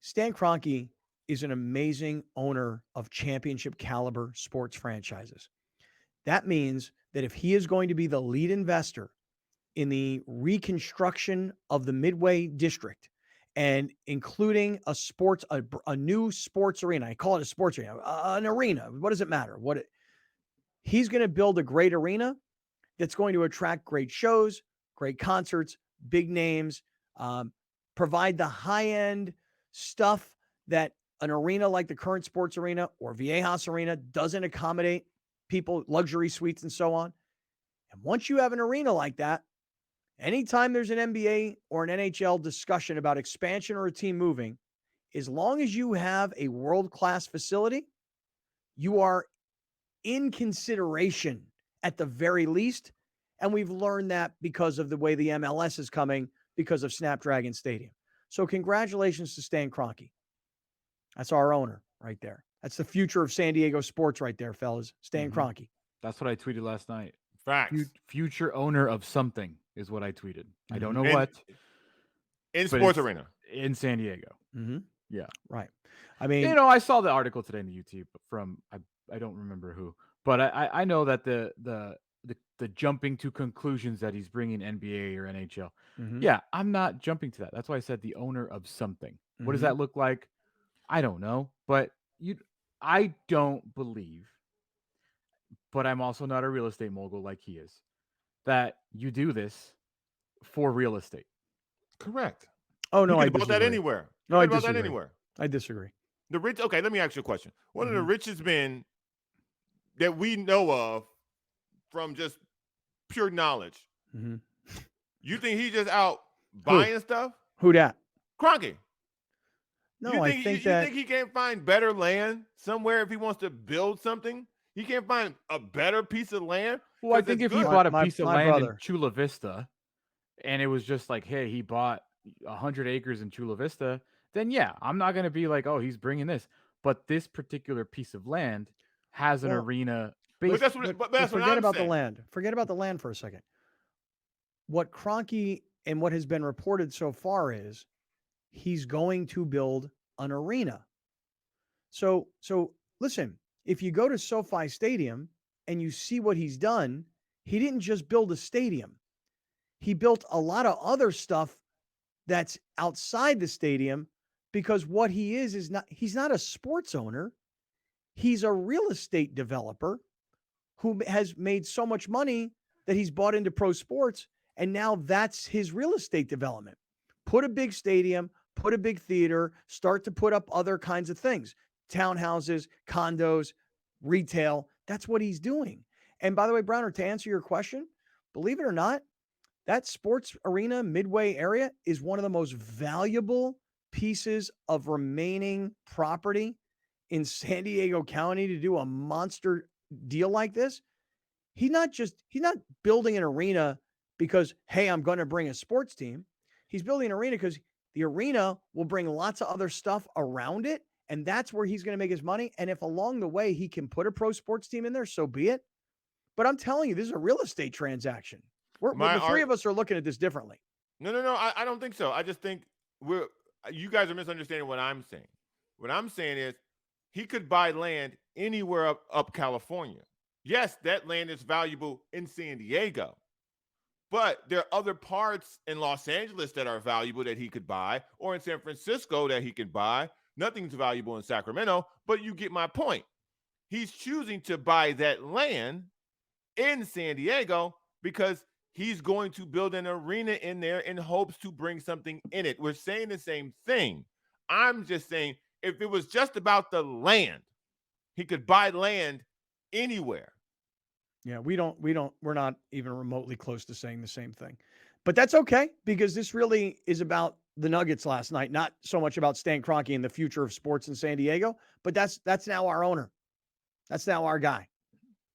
Stan Kroenke is an amazing owner of championship caliber sports franchises. That means that if he is going to be the lead investor in the reconstruction of the Midway District and including a new sports arena, I call it a sports arena, an arena. What does it matter? He's going to build a great arena that's going to attract great shows, great concerts, big names, provide the high-end stuff that an arena like the current sports arena or Viejas Arena doesn't accommodate people, luxury suites and so on. And once you have an arena like that, anytime there's an NBA or an NHL discussion about expansion or a team moving, as long as you have a world-class facility, you are in consideration at the very least. And we've learned that because of the way the MLS is coming because of Snapdragon Stadium. So congratulations to Stan Kroenke. That's our owner right there. That's the future of San Diego sports right there, fellas. Stan Kroenke. That's what I tweeted last night. Facts. Future owner of something is what I tweeted. I don't know And what. In but sports it's arena. in San Diego. Yeah. Right. I mean, you know, I saw the article today in the YouTube from I don't remember who, but I know that the jumping to conclusions that he's bringing NBA or NHL. Yeah, I'm not jumping to that. That's why I said the owner of something. What does that look like? I don't know, but I don't believe, but I'm also not a real estate mogul like he is, that you do this for real estate. Correct. Oh no, you I can about that disagree. anywhere. No, I about disagree. that anywhere. I disagree. The rich. Okay, let me ask you a question. One of the richest men that we know of, from just pure knowledge, you think he's just out buying stuff? Who dat? Kroenke. No, you I think, think you that think he can't find better land somewhere if he wants to build something? He can't find a better piece of land? Well, I 'Cause think it's if he good. bought a piece of my land brother. in Chula Vista, and it was just like, hey, he bought 100 acres in Chula Vista, then yeah, I'm not going to be like, oh, he's bringing this. But this particular piece of land has an Well, arena. But that's what, but that's what forget I'm about saying. the land. Forget about the land for a second. What Kroenke and what has been reported so far is he's going to build an arena. So listen, if you go to SoFi Stadium and you see what he's done, he didn't just build a stadium. He built a lot of other stuff that's outside the stadium, because what he is he's not a sports owner. He's a real estate developer who has made so much money that he's bought into pro sports, and now that's his real estate development. Put a big stadium, put a big theater, start to put up other kinds of things, townhouses, condos, retail. That's what he's doing. And by the way, Browner, to answer your question, believe it or not, that sports arena Midway area is one of the most valuable pieces of remaining property in San Diego County to do a monster deal like this. He's not building an arena because, hey, I'm going to bring a sports team. He's building an arena because the arena will bring lots of other stuff around it, and that's where he's going to make his money. And if along the way he can put a pro sports team in there, so be it. But I'm telling you, this is a real estate transaction. The three of us are looking at this differently. No. I don't think so. I just think you guys are misunderstanding what I'm saying. What I'm saying is he could buy land anywhere up California. Yes, that land is valuable in San Diego, but there are other parts in Los Angeles that are valuable that he could buy, or in San Francisco that he could buy. Nothing's valuable in Sacramento, but you get my point. He's choosing to buy that land in San Diego because he's going to build an arena in there in hopes to bring something in it. We're saying the same thing. I'm just saying, if it was just about the land, he could buy land anywhere. Yeah, we're not even remotely close to saying the same thing. But that's okay, because this really is about the Nuggets last night, not so much about Stan Kroenke and the future of sports in San Diego, but that's now our owner. That's now our guy.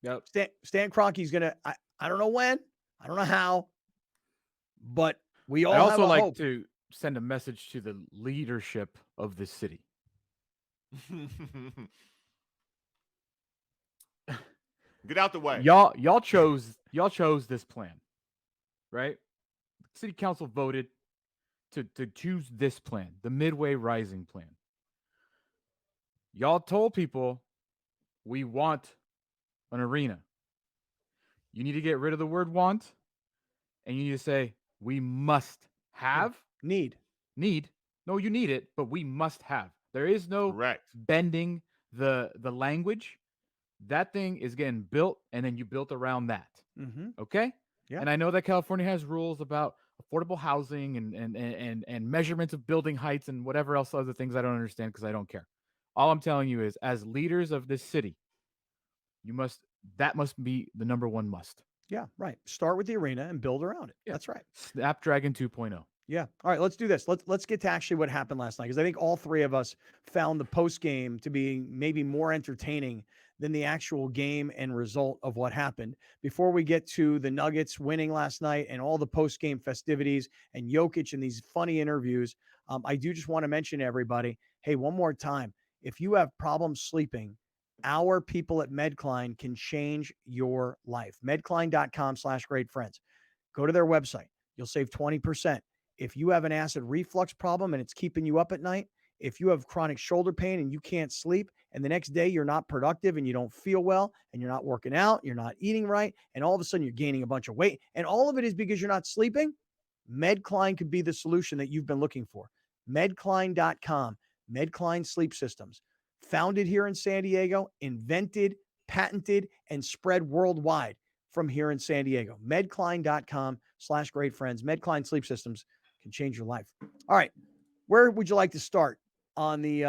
Yep. Stan Kroenke's going to, I don't know when, I don't know how, but we all I also have a like hope. to send a message to the leadership of this city. Get out the way. Y'all chose this plan, right? City council voted to choose this plan, the Midway Rising plan. Y'all told people we want an arena. You need to get rid of the word want, and you need to say we must have. Need. No, you need it, but we must have. There is no bending the language. That thing is getting built, and then you built around that. Mm-hmm. Okay? Yeah. And I know that California has rules about affordable housing and measurements of building heights and whatever else other things I don't understand because I don't care. All I'm telling you is, as leaders of this city, that must be the number one must. Yeah, right. Start with the arena and build around it. Yeah. That's right. Snapdragon 2.0. Yeah. All right, let's do this. Let's get to actually what happened last night, because I think all three of us found the post game to be maybe more entertaining than the actual game and result of what happened. Before we get to the Nuggets winning last night and all the post game festivities and Jokic and these funny interviews, I do just want to mention to everybody, hey, one more time, if you have problems sleeping, our people at Medcline can change your life. Medcline.com/greatfriends. Go to their website. You'll save 20%. If you have an acid reflux problem and it's keeping you up at night, if you have chronic shoulder pain and you can't sleep, and the next day you're not productive and you don't feel well and you're not working out, you're not eating right, and all of a sudden you're gaining a bunch of weight, and all of it is because you're not sleeping, Medcline could be the solution that you've been looking for. Medcline.com, Medcline Sleep Systems. Founded here in San Diego, invented, patented, and spread worldwide from here in San Diego. Medcline.com/greatfriends. Medcline Sleep Systems can change your life. All right. Where would you like to start on the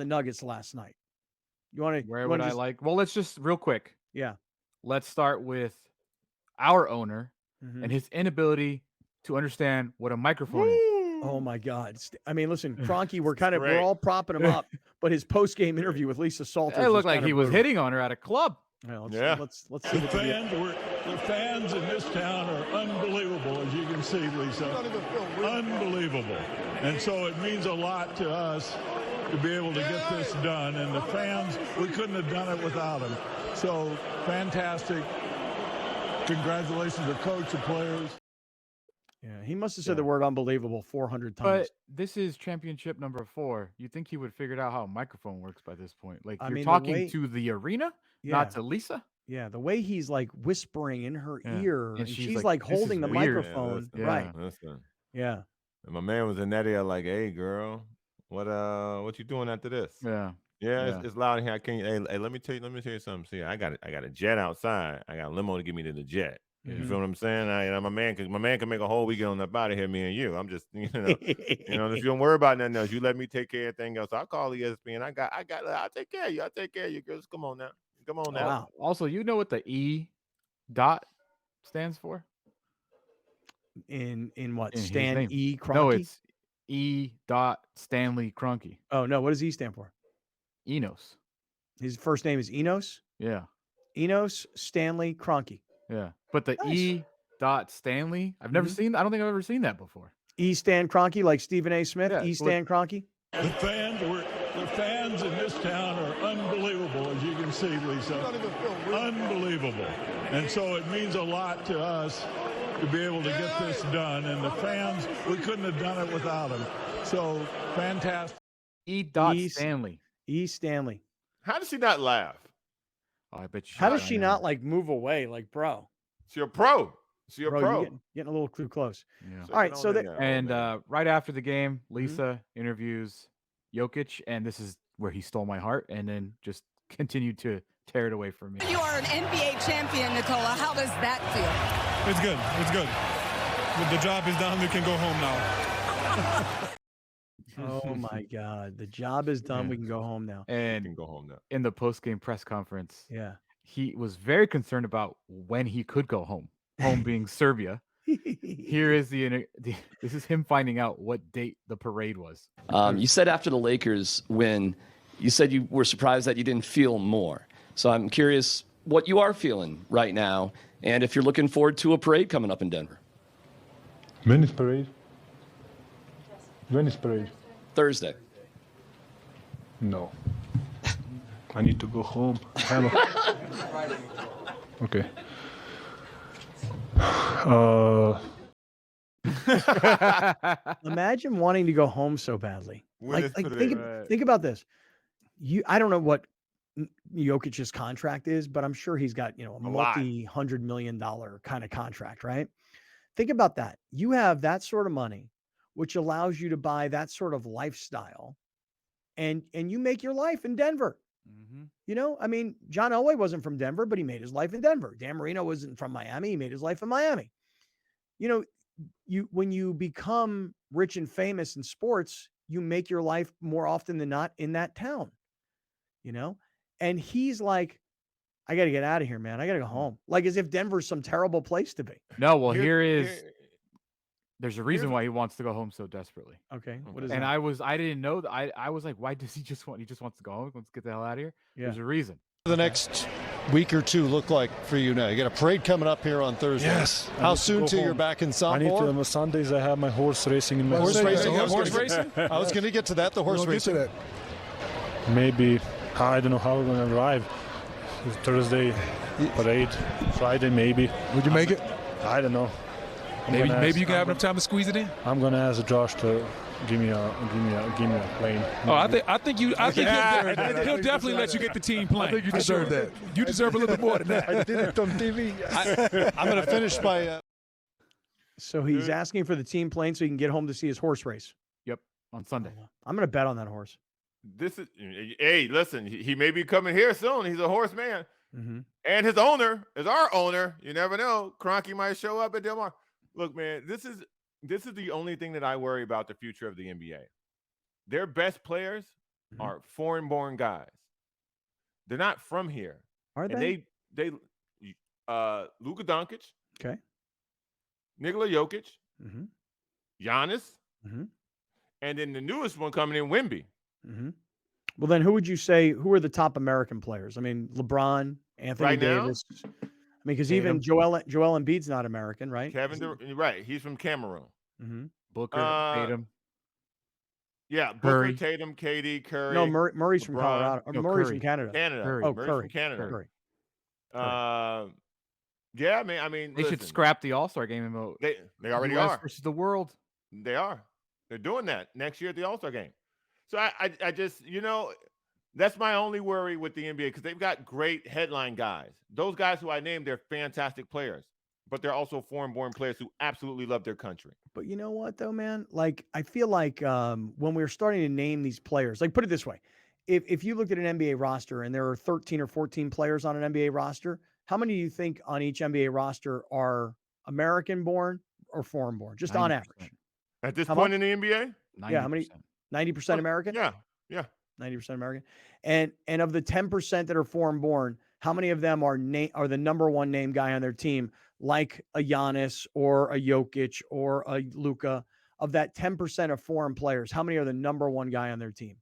Nuggets last night? You want to? Where would I like? Well, let's just real quick. Yeah. Let's start with our owner and his inability to understand what a microphone is. Oh my God! I mean, listen, Kroenke, we're all propping him up, but his post game interview with Lisa Salters, It looked like he was hitting on her at a club. Well, let's see. The fans in this town are unbelievable, as you can see, Lisa. Unbelievable. And so it means a lot to us to be able to get this done. And the fans, we couldn't have done it without them. So fantastic. Congratulations to coach, the players. Yeah, he must have said the word unbelievable 400 times. But this is championship number 4. You'd think he would figure out how a microphone works by this point. Like, you're talking to the arena, not to Lisa. Yeah, the way he's like whispering in her ear, and she's like "This holding is the weird." microphone. Yeah, Right. Listen. Yeah. And my man was in that area like, "Hey, girl, what you doing after this?" Yeah. Yeah, it's loud in here. Hey, let me tell you something. See, I got a jet outside. I got a limo to get me to the jet. You feel what I'm saying? My man can make a whole weekend on that out of here, me and you. I'm just, if you don't worry about nothing else, you let me take care of everything else. I'll call ESPN. I'll take care of you. I'll take care of you, girls. Come on now. Wow. Also, you know what the E dot stands for? In what? In his Stan name. E. Kroenke? No, it's E. Stanley Kroenke. Oh no, what does E stand for? Enos. His first name is Enos. Yeah. Enos Stanley Kroenke. Yeah, but the E. Stanley, I've never seen. I don't think I've ever seen that before. E. Stan Kroenke, like Stephen A. Smith. E. Stan Kroenke. The fans in this town are unbelievable, as you can see, Lisa. Unbelievable. And so it means a lot to us to be able to get this done. And the fans, we couldn't have done it without them. So fantastic. Stanley. E. Stanley. How does she not laugh? Oh, I bet you. How does she not like move away? Like, bro. She's a pro. You're getting a little too close. Yeah. All right. So right after the game, Lisa interviews Jokic, and this is where he stole my heart, and then just continued to tear it away from me. You are an NBA champion, Nicola. How does that feel? It's good. It's good. The job is done. We can go home now. Oh my God. The job is done. We can go home now. And can go home now. In the post-game press conference, yeah, he was very concerned about when he could go home. Home being Serbia. Here is this is him finding out what date the parade was. You said after the Lakers win, you said you were surprised that you didn't feel more. So I'm curious what you are feeling right now, and if you're looking forward to a parade coming up in Denver. When is parade? When is parade? Thursday. No. I need to go home. Okay. Imagine wanting to go home so badly. Think about this. I don't know what Jokic's contract is, but I'm sure he's got, a multi-$100 million kind of contract, right? Think about that. You have that sort of money, which allows you to buy that sort of lifestyle, and you make your life in Denver. I mean, John Elway wasn't from Denver, but he made his life in Denver. Dan Marino wasn't from Miami. He made his life in Miami. when you become rich and famous in sports, you make your life more often than not in that town, you know? And he's like, I got to get out of here, man. I got to go home. Like as if Denver's some terrible place to be. No, well, there's a reason why he wants to go home so desperately. Okay. What is and that? I didn't know that. I was like, why does he just wants to go home? Let's get the hell out of here. Yeah. There's a reason. The next week or two look like for you now? You got a parade coming up here on Thursday. Yes. How soon till you're back in Sombor? I need to. Sundays I have my horse racing in my horse racing. I was going to get to that. The horse racing. Get to that. Maybe I don't know how we're going to arrive. It's Thursday parade, Friday maybe. Would you make it? I don't know. Maybe you can have enough time to squeeze it in. I'm going to ask Josh to give me a plane. Oh, I think he'll definitely let you get the team plane. I think you deserve that. You deserve a little bit more than that. I did it on TV. I'm going to finish by. So he's asking for the team plane so he can get home to see his horse race. Yep, on Sunday. I'm going to bet on that horse. Hey, listen, he may be coming here soon. He's a horseman. Mm-hmm. And his owner is our owner. You never know. Kroenke might show up at Del Mar. Look, man, this is the only thing that I worry about the future of the NBA. Their best players are foreign-born guys. They're not from here. Are and they? Luka Doncic. Okay. Nikola Jokic. Mm-hmm. Giannis. Mm-hmm. And then the newest one coming in, Wemby. Mm-hmm. Well, then who would you say, who are the top American players? I mean, LeBron, Anthony Davis. I mean, because even Joel Embiid's not American, right? Right. He's from Cameroon. Mm-hmm. Booker, Tatum. Yeah, Curry. Booker, Tatum, KD, Curry. No, Murray's from LeBron. Colorado. No, Murray's Curry. from Canada. Oh, Curry. from Canada. Curry. Yeah, I mean, they should scrap the All-Star game and they already US are versus the world. They are. They're doing that next year at the All-Star game. So I just, that's my only worry with the NBA because they've got great headline guys. Those guys who I named, they're fantastic players, but they're also foreign-born players who absolutely love their country. But you know what, though, man? Like, I feel like when we're starting to name these players, like, put it this way. If you looked at an NBA roster and there are 13 or 14 players on an NBA roster, how many do you think on each NBA roster are American-born or foreign-born, just 90%. On average? At this point in the NBA? 90%. Yeah, how many? 90% American? Yeah. 90% American. And of the 10% that are foreign-born, how many of them are the number one name guy on their team, like a Giannis or a Jokic or a Luka? Of that 10% of foreign players, how many are the number one guy on their team?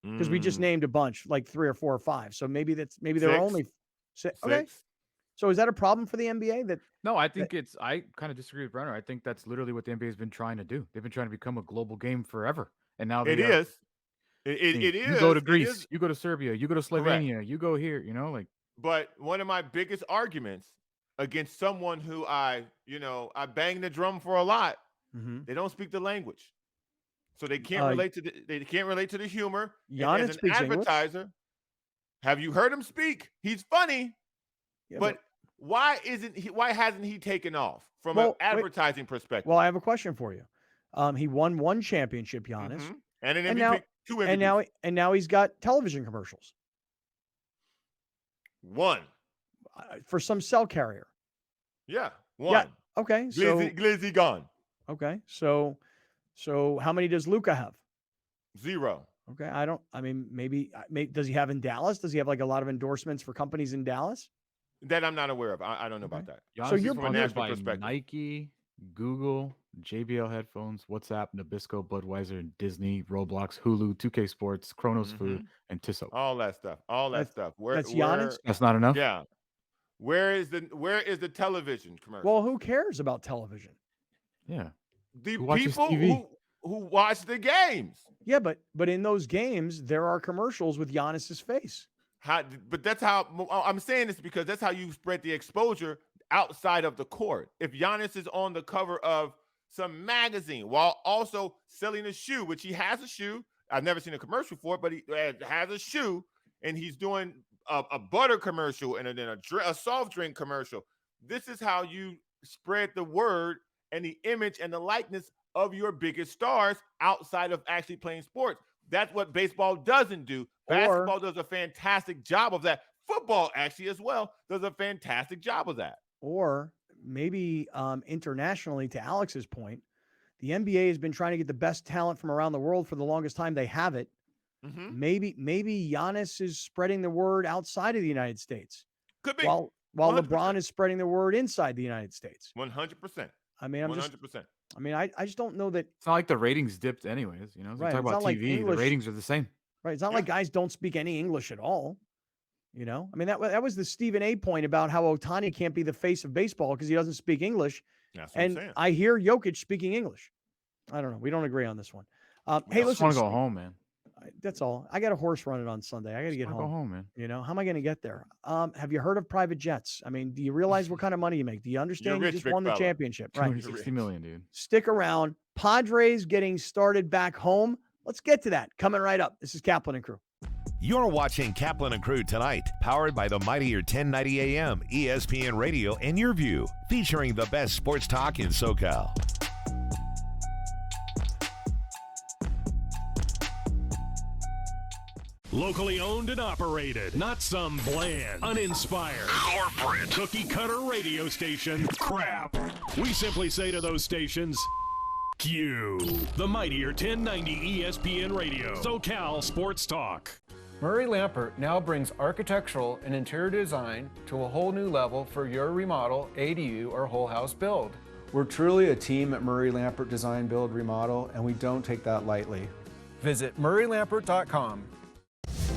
Because we just named a bunch, like 3 or 4 or 5. So maybe there are only 6. Okay. So is that a problem for the NBA? No, I think I kind of disagree with Brenner. I think that's literally what the NBA has been trying to do. They've been trying to become a global game forever. And now it is. It is. You go to Greece, you go to Serbia, you go to Slovenia, Correct. you go here, But one of my biggest arguments against someone who I bang the drum for a lot, they don't speak the language. So they can't relate to the humor. Giannis as an advertiser, have you heard him speak? He's funny. Yeah, but why hasn't he taken off from an advertising perspective? Well, I have a question for you. He won 1 championship, Giannis. And an MVP, 2 MVPs. And now he's got television commercials. 1. For some cell carrier. Yeah, 1. Yeah, okay. Glizzy gone. Okay. So how many does Luka have? 0. Okay. Maybe does he have in Dallas? Does he have like a lot of endorsements for companies in Dallas? That I'm not aware of. I don't know about that. So you're from a national perspective. Nike, Google, JBL headphones, WhatsApp, Nabisco, Budweiser, Disney, Roblox, Hulu, 2K Sports, Kronos Food, and Tissot. All that stuff. That's Giannis? That's not enough? Yeah. Where is the television commercial? Well, who cares about television? Yeah. The people who watch the games. Yeah, but in those games, there are commercials with Giannis's face. But that's how I'm saying this because that's how you spread the exposure outside of the court. If Giannis is on the cover of some magazine while also selling a shoe, which he has a shoe. I've never seen a commercial for it, but he has a shoe and he's doing a butter commercial and then a soft drink commercial. This is how you spread the word and the image and the likeness of your biggest stars outside of actually playing sports. That's what baseball doesn't do. Basketball does a fantastic job of that. Football actually as well does a fantastic job of that. Or maybe internationally, to Alex's point, the NBA has been trying to get the best talent from around the world for the longest time. They have it. Maybe Giannis is spreading the word outside of the United States. Could be. While 100%. LeBron is spreading the word inside the United States. 100%. I mean, 100%. I just don't know that. It's not like the ratings dipped anyways, you know. Right, Talk it's about not like TV, English- the ratings are the same. Right. It's not like guys don't speak any English at all. You know, I mean, that was the Stephen A point about how Ohtani can't be the face of baseball because he doesn't speak English. That's what I'm And saying. I hear Jokic speaking English. I don't know. We don't agree on this one. Hey, I just listen. want to go home, man. That's all. I got a horse running on Sunday. I got to get wanna home. go home, man. You know, how am I going to get there? Have you heard of private jets? I mean, do you realize what kind of money you make? Do you understand you rich, just big won the fella. championship? Right. 260 million, dude. Stick around. Padres getting started back home. Let's get to that. Coming right up. This is Kaplan and Crew. You're watching Kaplan and Crew Tonight, powered by the mightier 1090 AM, ESPN Radio, and YurView, featuring the best sports talk in SoCal. Locally owned and operated, not some bland, uninspired, corporate, cookie-cutter radio station crap. We simply say to those stations, Q. The mightier 1090 ESPN Radio, SoCal Sports Talk. Murray Lampert now brings architectural and interior design to a whole new level for your remodel, ADU, or whole house build. We're truly a team at Murray Lampert Design, Build, Remodel, and we don't take that lightly. Visit murraylampert.com.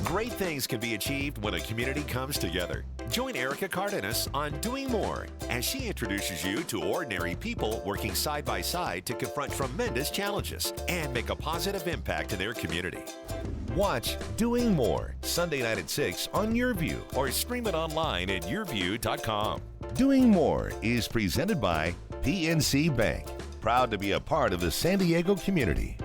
Great things can be achieved when a community comes together. Join Erica Cardenas on Doing More as she introduces you to ordinary people working side by side to confront tremendous challenges and make a positive impact in their community. Watch Doing More Sunday night at 6 on YurView or stream it online at YurView.com. Doing More is presented by PNC Bank, proud to be a part of the San Diego community.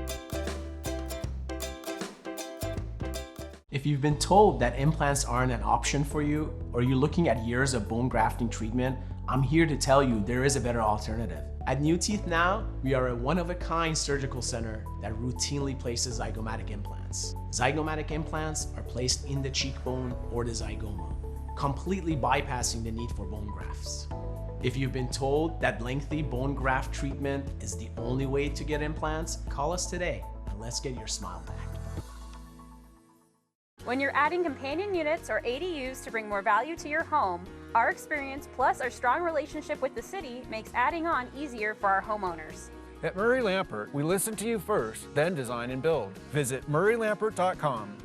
If you've been told that implants aren't an option for you, or you're looking at years of bone grafting treatment, I'm here to tell you there is a better alternative. At New Teeth Now, we are a one-of-a-kind surgical center that routinely places zygomatic implants. Zygomatic implants are placed in the cheekbone or the zygoma, completely bypassing the need for bone grafts. If you've been told that lengthy bone graft treatment is the only way to get implants, call us today and let's get your smile back. When you're adding companion units or ADUs to bring more value to your home, our experience plus our strong relationship with the city makes adding on easier for our homeowners. At Murray Lampert, we listen to you first, then design and build. Visit murraylampert.com.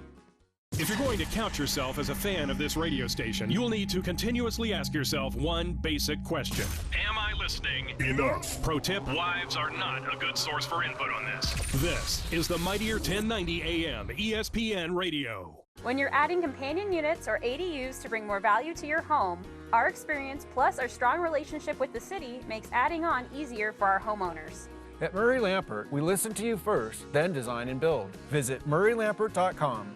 If you're going to count yourself as a fan of this radio station, you'll need to continuously ask yourself one basic question. Am I listening enough? Pro tip, wives are not a good source for input on this. This is the mightier 1090 AM ESPN Radio. When you're adding companion units or ADUs to bring more value to your home, our experience plus our strong relationship with the city makes adding on easier for our homeowners. At Murray Lampert, we listen to you first, then design and build. Visit murraylampert.com.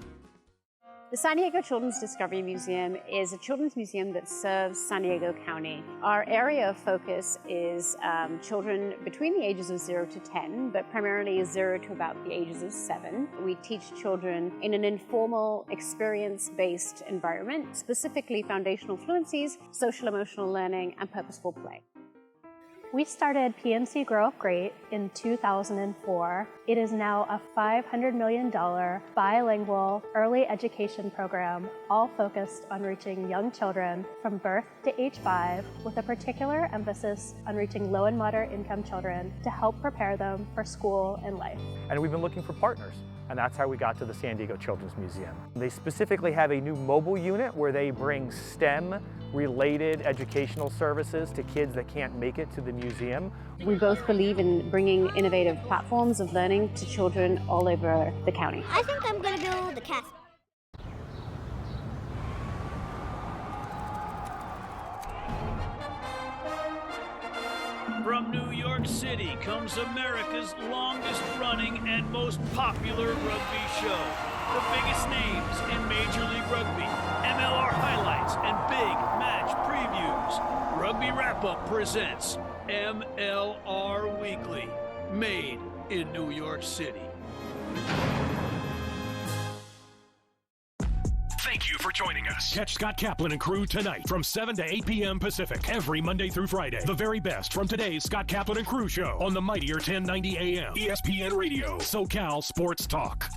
The San Diego Children's Discovery Museum is a children's museum that serves San Diego County. Our area of focus is children between the ages of 0 to 10, but primarily 0 to about the ages of 7. We teach children in an informal, experience-based environment, specifically foundational fluencies, social emotional learning, and purposeful play. We started PNC Grow Up Great in 2004. It is now a $500 million bilingual early education program, all focused on reaching young children from birth to age 5, with a particular emphasis on reaching low and moderate income children to help prepare them for school and life. And we've been looking for partners, and that's how we got to the San Diego Children's Museum. They specifically have a new mobile unit where they bring STEM-related educational services to kids that can't make it to the museum. We both believe in bringing innovative platforms of learning to children all over the county. I think I'm going to build the castle. From New York City comes America's longest running and most popular rugby show. The biggest names in Major League Rugby, MLR highlights, and big match previews. Rugby Wrap-Up presents MLR Weekly, made in New York City. Thank you for joining us. Catch Scott Kaplan and Crew tonight from 7 to 8 p.m. Pacific every Monday through Friday. The very best from today's Scott Kaplan and Crew show on the mightier 1090 AM ESPN Radio, SoCal Sports Talk.